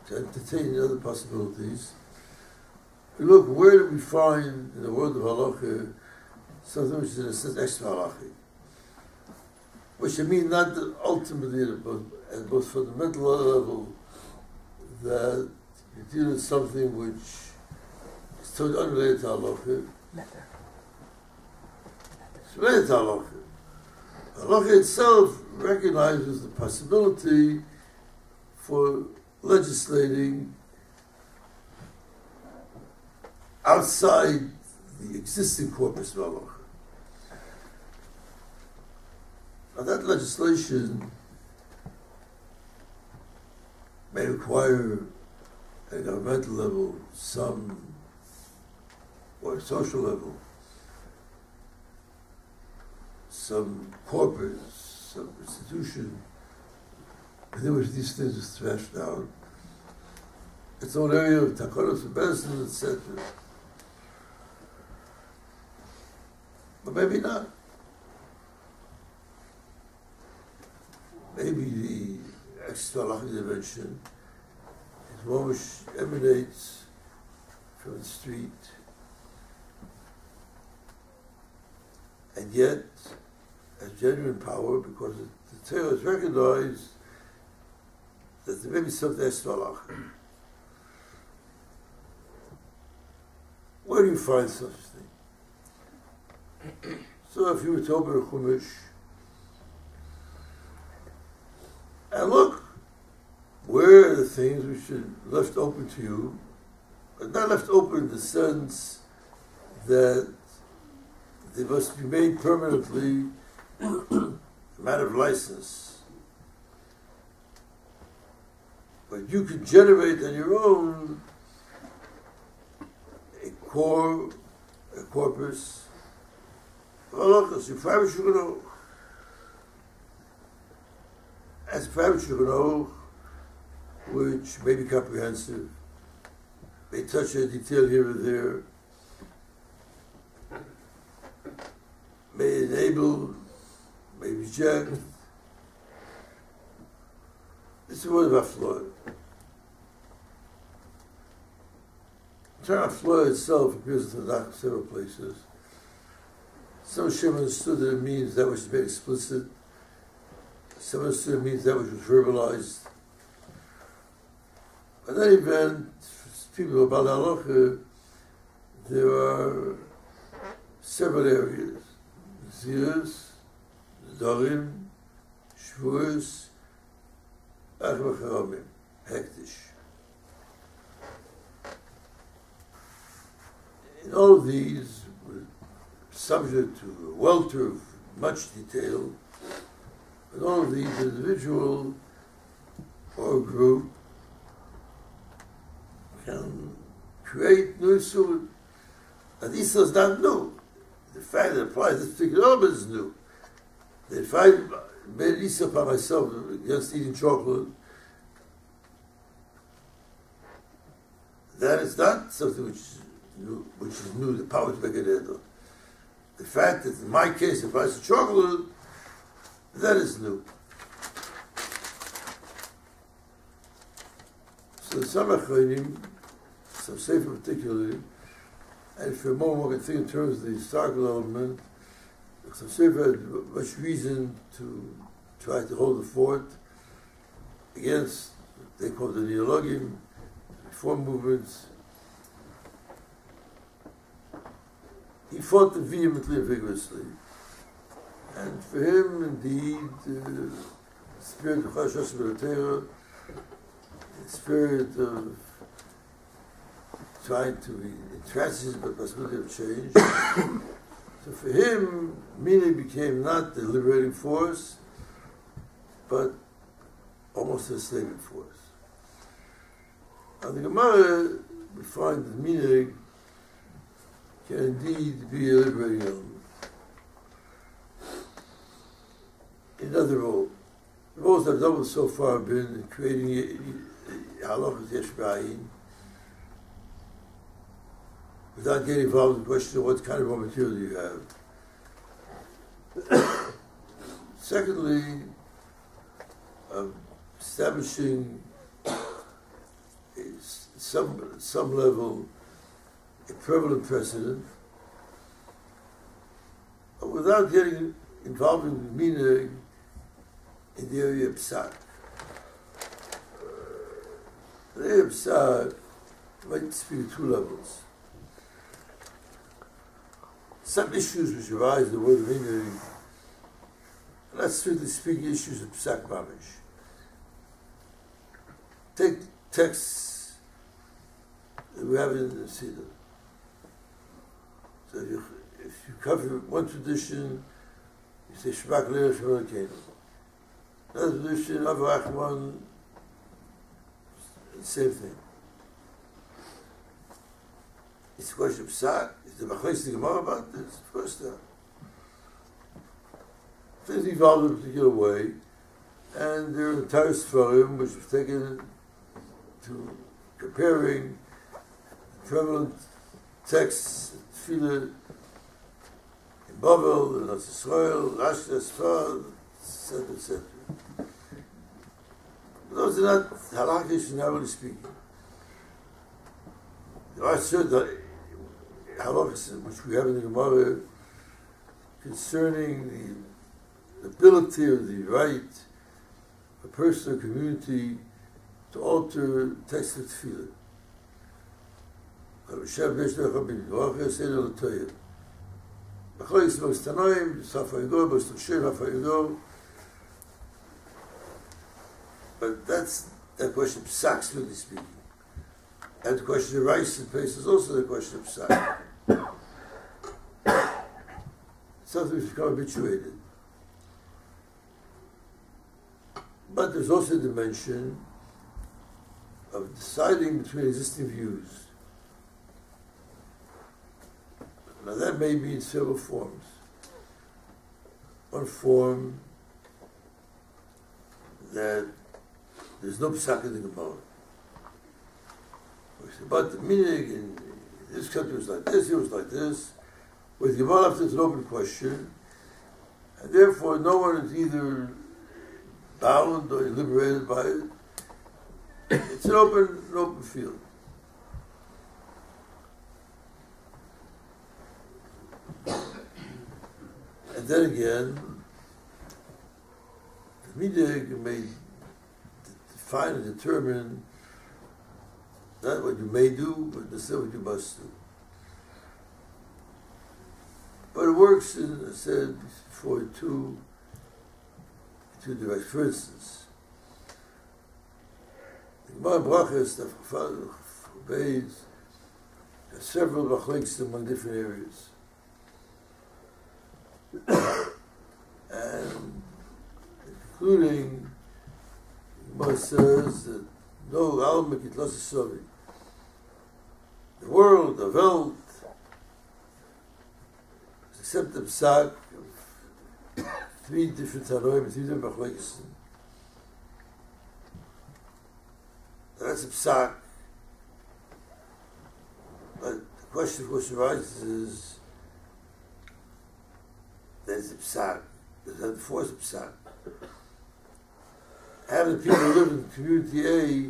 entertain other possibilities, we look, where do we find in the world of halacha something which is in a sense extra halachic? Which I mean not that ultimately at the most fundamental level that you deal with something which is totally unrelated to halacha. It's related to halacha. Halacha itself recognizes the possibility for legislating outside the existing corpus of halacha. Now that legislation may require at a governmental level or social level, some corpus, some institution within which these things are thrashed out. Its own area of takanos and bezin, etc. But maybe not. Maybe the extra halachic dimension is one which emanates from the street, and yet has genuine power because the Torah has recognized that there may be something extra halachic. Where do you find such a thing? So if you were to open a Chumash and look, where are the things which are left open to you, but not left open in the sense that they must be made permanently a matter of license. But you could generate on your own a corpus of halachos, your private shulchan, as a private shulchan, which may be comprehensive, may touch a detail here or there, may enable, may reject. This is the word of Afloy. The term Afloy itself appears in the Tanakh in several places. Some Shem understood that it means that which is made explicit. Some understood it means that which was verbalized. In any event, people about halacha, there are several areas: Zirus, Nedarim, Shvuos, Achmacharomim, Hektish. In all of these, we're subject to a welter of much detail. In all of these, individual or group can create new Yisur. And Yisur is not new. The fact that it applies to this particular element is new. If I made Yisur by myself against eating chocolate, that is not something which is new, the power to make it enter. The fact that in my case it applies to chocolate, that is new. So some Achreinim, some Sefer particularly, and for a moment we can think in terms of the historical element, some Sefer had much reason to try to hold the fort against, they called the Neologim, reform movements. He fought them vehemently and vigorously. And for him, indeed, the spirit of Chashas Torah, the spirit of trying to be intransigent but possibility of change. So for him, Minhag became not the liberating force, but almost a enslaving force. And the Gemara, we find that Minhag can indeed be a liberating element. In other roles, the roles I've done so far have been creating halachas yesh b'ayin, without getting involved in the question of what kind of raw material you have. Secondly, establishing some level a prevalent precedent, without getting involved in Minhag in the area of Psak. The area of Psak might speak at two levels. Some issues which arise in the word of Minhag are not strictly speaking issues of Psak Mamish. Take texts that we have in the Siddur. So if you cover one tradition, you say Shmak Leir Shemar Keinu. Another tradition, Avarachman, same thing. It's a question of Psak. Is the Machais the Gemara about this? Of course not. Things evolved in a particular way, and there are entire Sfarim which have taken to comparing prevalent texts, Tefillah, in Babel, in Israel, Rashi, Asfar, etc., etc. Those are not halakhish, narrowly speaking. There are certain halachas which we have in the Gemara concerning the ability or the right of a person or community to alter text of Tefillah. B'chlois most tanoim, Safa Yigo, most Shir, Hafa Yigo. But that's that question of psak, strictly speaking. And the question of rice and pace is also the question of psak. Something which has become habituated. But there's also a dimension of deciding between existing views. Now that may be in several forms. One form that there's no psak in the Gemara. But the minhag in this country was like this, here was like this. With Gemara, it's an open question, and therefore no one is either bound or liberated by it. It's an open field. And then again, the minhag may define and determine not what you may do, but instead what you must do. But it works in, I said before, two directions. For instance, the Gemara Brachas that forbids several machlokes among different areas. And including, the Gemara says that no alma kitlas sovi. The world, the Welt, except the psak of three different taroim, three different machlokes. That's a psak. But the question, of course, arises is, there's a psak. Does that force a psak? Have the people who live in community A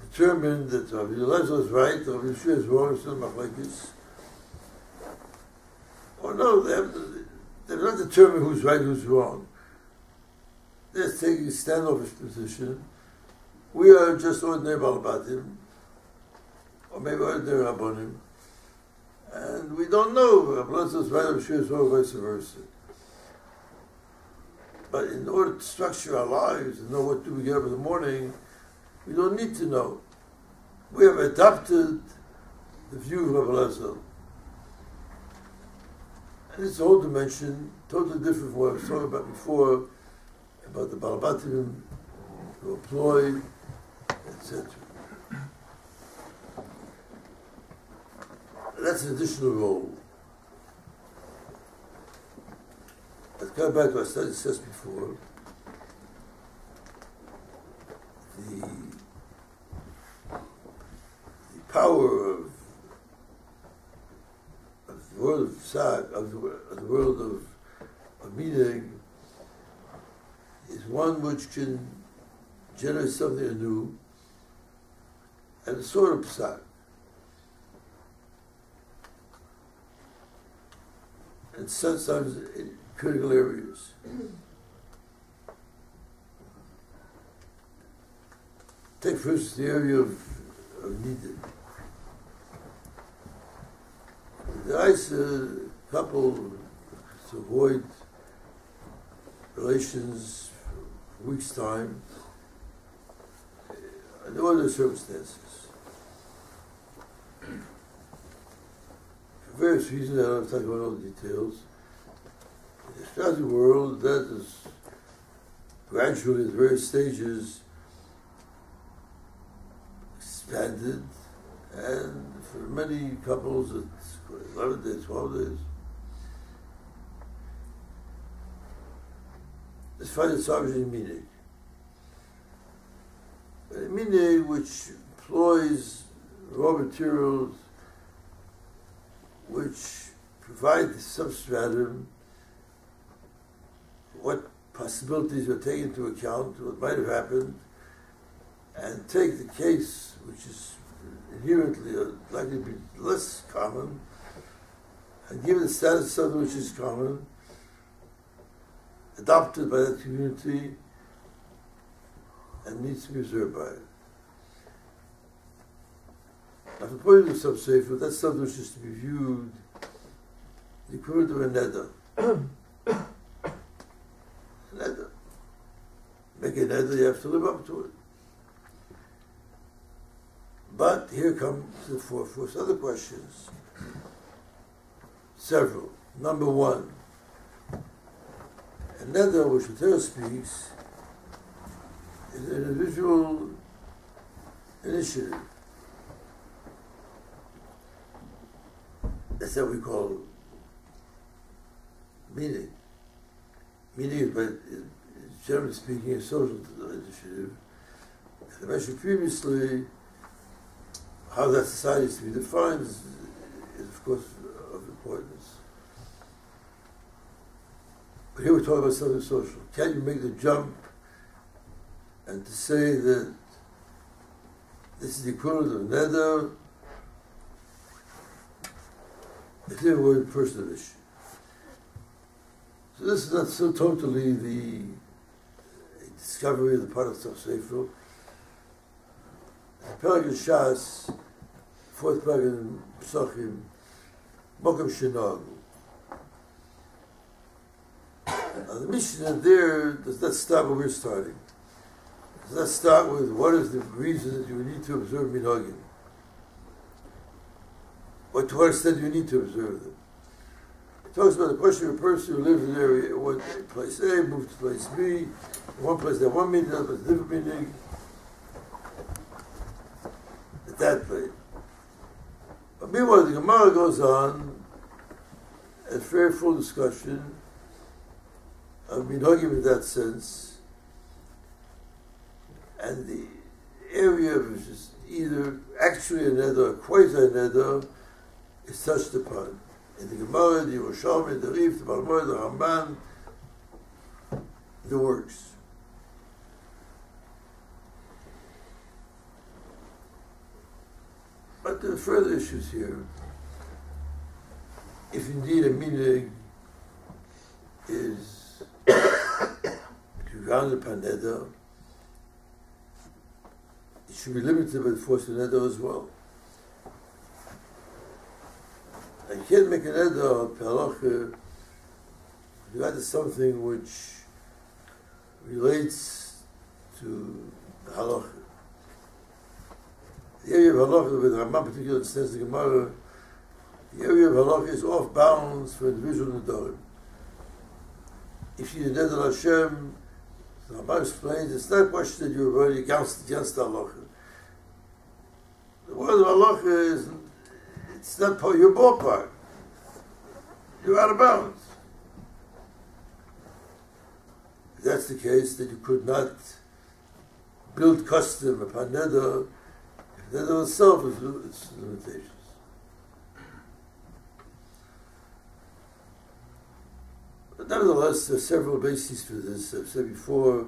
determined that Rabbi Eliezer is right, Rabbi Yeshua is wrong, it's not machlokes? Or no, they're not determined who's right, who's wrong. They're taking a standoffish position. We are just ordinary balabatim, or maybe ordinary rabbonim, and we don't know Rabbi Eliezer is right, Rabbi Yeshua is wrong, vice versa. But in order to structure our lives and know what do we get up in the morning, we don't need to know. We have adopted the view of Rabbi Eliezer. And it's a whole dimension, totally different from what I was talking about before, about the balabatim who employ, etc. That's an additional role. But coming back to what I studied discussed before, the power of the world of psak, of the world of minhag, is one which can generate something anew, and a sort of psak. And sometimes in critical areas. Take first the area of needed. The ice couple to avoid relations for a week's time under other circumstances. For various reasons, I don't have to talk about all the details. In the Ashkenazi world, that is gradually at various stages expanded, and for many couples it's 11 days, 12 days. Let's find a sovereign minhag. A minhag which employs raw materials which provide the substratum, what possibilities are taken into account, what might have happened, and take the case which is inherently likely to be less common, and give it the status of something which is common, adopted by that community, and needs to be observed by it. Now, from the point of view of sub-sefer, that's something which is to be viewed the equivalent of a neder. Neder. Make a neder, you have to live up to it. But here comes the four other questions. Several. Number one, a neder which the Torah speaks is an individual initiative. That's what we call meaning. Meaning is, generally speaking, a social initiative. As I mentioned previously, how that society is to be defined is of course, of importance. But here we're talking about something social. Can you make the jump and to say that this is the equivalent of neder? It's the word personal issue. So this is not so totally the discovery of the part of Sefer. The Perek in Shas, fourth Perek in Pesachim, Mokem Shenagu. Now the Mishnah there does not start where we're starting. It does not start with what is the reason that you need to observe Minhagim. Or to what extent do you need to observe them? It talks about the question of a person who lives in an area, went to place A, moved to place B, in one place they have one meaning, another place a different meaning. At that place. But meanwhile, the Gemara goes on a very full discussion of Minhagim in that sense, and the area which is either actually a neder or quasi a neder is touched upon. In the Gemara, the Yerushalmi, the Rif, the Balmor, the Ramban, the works. But there are further issues here. If indeed a minhag is grounded upon neder, it should be limited by the force of neder as well. I can't make an neder of halacha regard to something which relates to the halacha. The area of halacha, with Ramban particularly understands the Gemara, the area of halacha is off bounds for individual nedarim. If you neder Hashem, the Ramban explains, it's not a question that you're already against the halacha. The word of halacha is, it's not part of your ballpark. You're out of bounds. If that's the case, then you could not build custom upon neder. Neder itself is its limitations. But nevertheless, there are several bases for this. I've said before,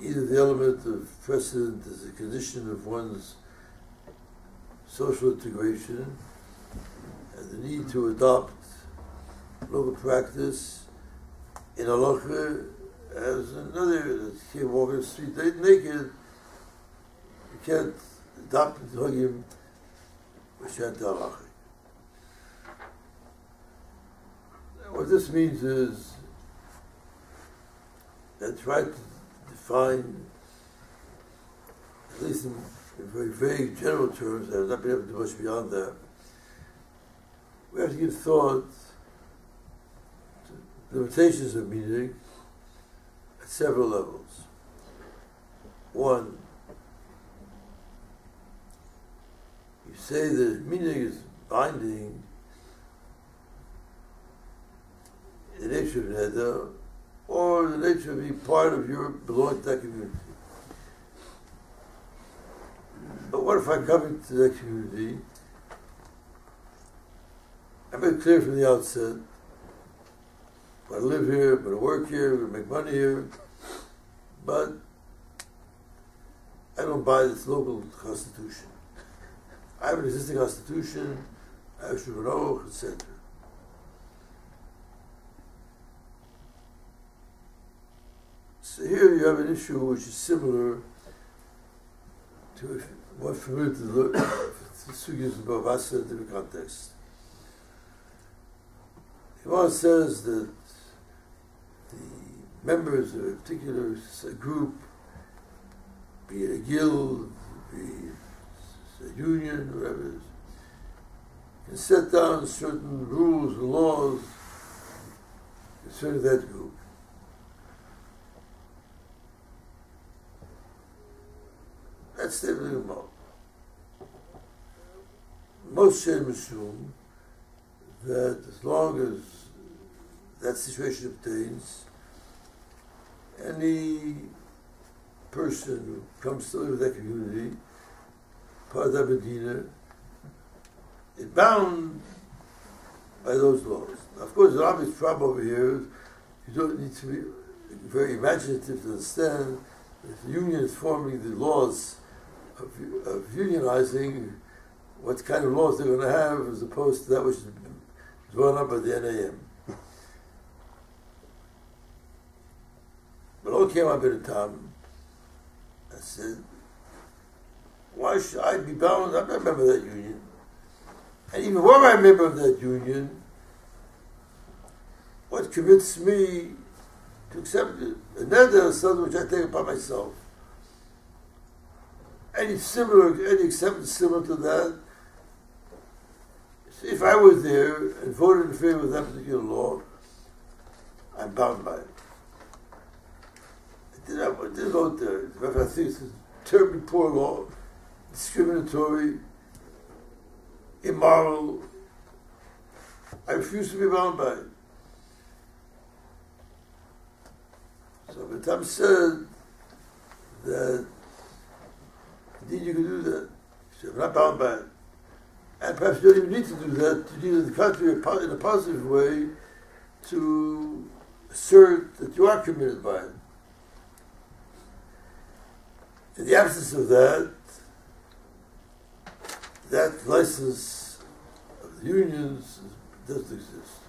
either the element of precedent is a condition of one's social integration and the need to adopt local practice in halacha as another that can't walk in the street naked. You can't adopt the hagim which aren't halacha. What this means is that try to define, at least in very vague general terms, I've not been able to do much beyond that. We have to give thought to the limitations of meaning at several levels. One, you say that meaning is binding in the nature of neder, or the nature of being part of your belonging to that community. But what if I come into that community? I made it clear from the outset, I'm going to live here, I'm going to work here, I'm going to make money here, but I don't buy this local constitution. I have an existing constitution, I have Shulchan, etc. So here you have an issue which is similar to what familiar to the suggestions of Bavasa in different context. Gemara says that the members of a particular group, be it a guild, be it a union, whatever it is, can set down certain rules and laws concerning that group. That's the Gemara. Most Shem assume that as long as that situation obtains, any person who comes to live with that community, part of that Medina, is bound by those laws. Now, of course, the obvious problem over here is you don't need to be very imaginative to understand that if the union is forming the laws of unionizing, what kind of laws they're going to have as opposed to that which is drawn up by the NAM. But all came up at a time. I said, why should I be bound? I'm not a member of that union. And even were I a member of that union, what commits me to accept it? And then there's something which I take upon myself. Any acceptance similar to that, if I was there and voted in favor of that particular law, I'm bound by it. I didn't vote there. I think it's a terribly poor law, discriminatory, immoral. I refuse to be bound by it. So Batam said that indeed you can do that. He said, I'm not bound by it. And perhaps you don't even need to do that. You need, on the contrary, in a positive way, to assert that you are committed by it. In the absence of that, that license of the unions doesn't exist.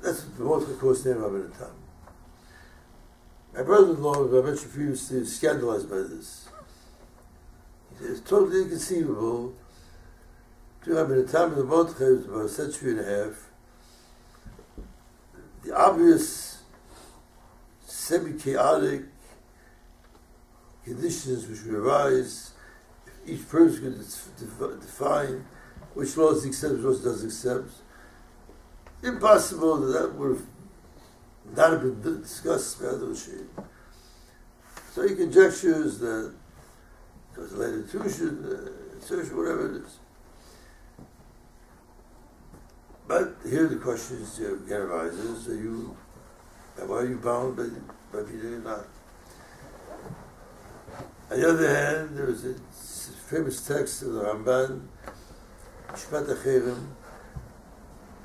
That's the most, of course, name of it at the time. My brother-in-law, as I mentioned previously, is scandalized by this. He says, it's totally inconceivable to have in the time of the Mordechai, about a century and a half, the obvious semi-chaotic conditions which would arise if each person could define which laws he accepts, which laws he doesn't accept. Impossible that would have not have been discussed by other Shia. So he conjectures that it was a late intuition, insertion, whatever it is. But here the question is, again arises, why are you bound by being or not? On the other hand, there is a famous text of the Ramban, Yeshivat Aharon,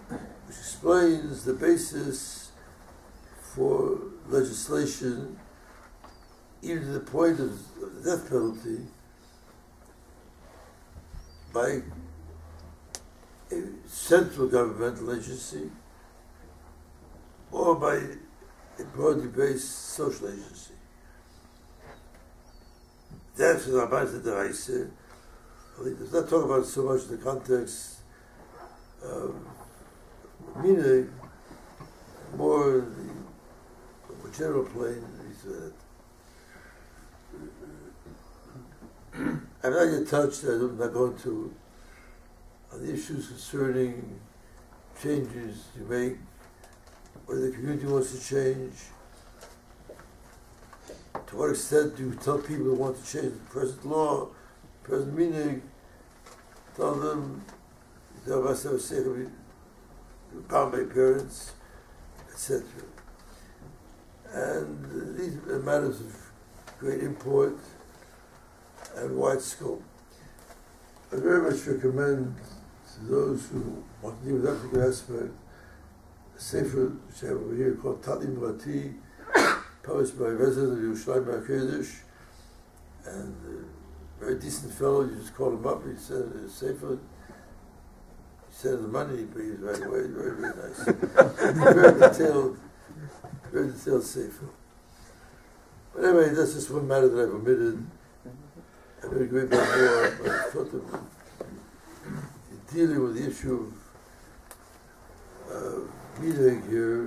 which explains the basis for legislation, even to the point of the death penalty, by a central governmental agency or by a broadly based social agency. That's what Rabbi said that I said. He does not talk about it so much in the context of Minhag, more in the more general plane. He said, I'm not yet touched, I'm not going to, on the issues concerning changes you make, whether the community wants to change. To what extent do you tell people who want to change the present law, present meaning, tell them, you're bound by parents, etc. And these are matters of great import and wide scope. I very much recommend to those who want to deal with that particular aspect a sefer which I have over here called Talim Rati, published by a resident of Yerushalayim, and a very decent fellow. You just call him up, he sent a sefer, he sent the money, he pays right away. Very, very nice. very detailed sefer. But anyway, that's just one matter that I've omitted. I'm going to go a bit more, but I thought of dealing with the issue Minhag here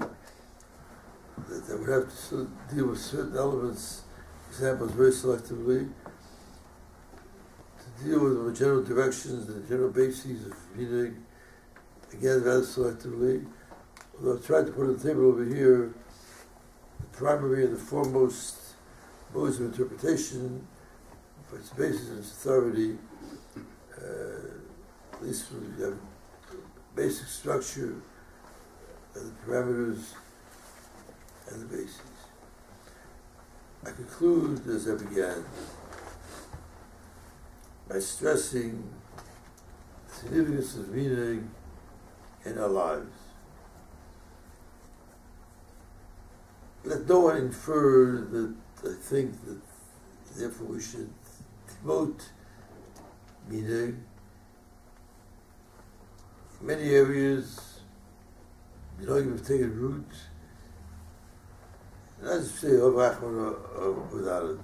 that would have to deal with certain elements, examples very selectively, to deal with the general directions, the general bases of Minhag, again rather selectively. Although I've tried to put on the table over here the primary and the foremost modes of interpretation for its basis and its authority, at least we have basic structure and the parameters and the bases. I conclude as I began by stressing the significance of Minhag in our lives. Let no one infer that I think that therefore we should devote Minhag. In many areas, Minhagim have taken root, not just say of Aharon or without it.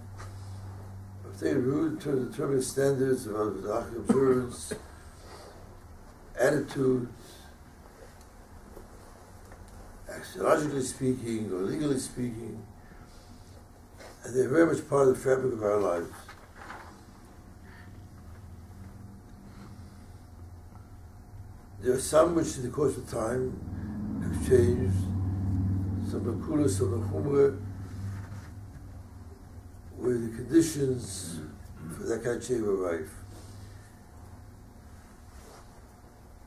Have taken root in terms of determining standards of observance, attitudes, axiologically speaking or legally speaking, and they're very much part of the fabric of our lives. There are some which in the course of time have changed, some lakula, some lachumra, where the conditions for that kind of change were rife.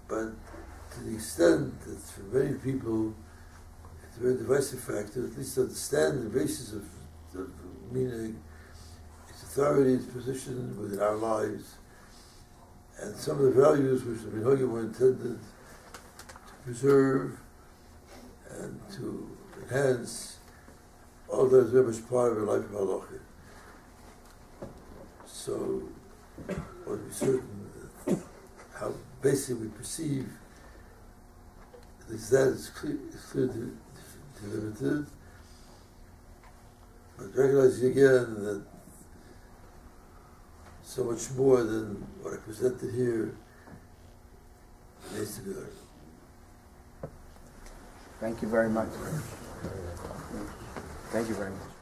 But to the extent that for many people it's a very divisive factor, at least to understand the basis of Minhag, its authority, its position within our lives, and some of the values which the Minhagim were intended to preserve and to enhance, all that is very much part of a life of halacha. So, I want to be certain that how basically we perceive, at least that is clear delimited, but recognizing again that so much more than what I presented here needs to be learned. Thank you very much. Thank you very much.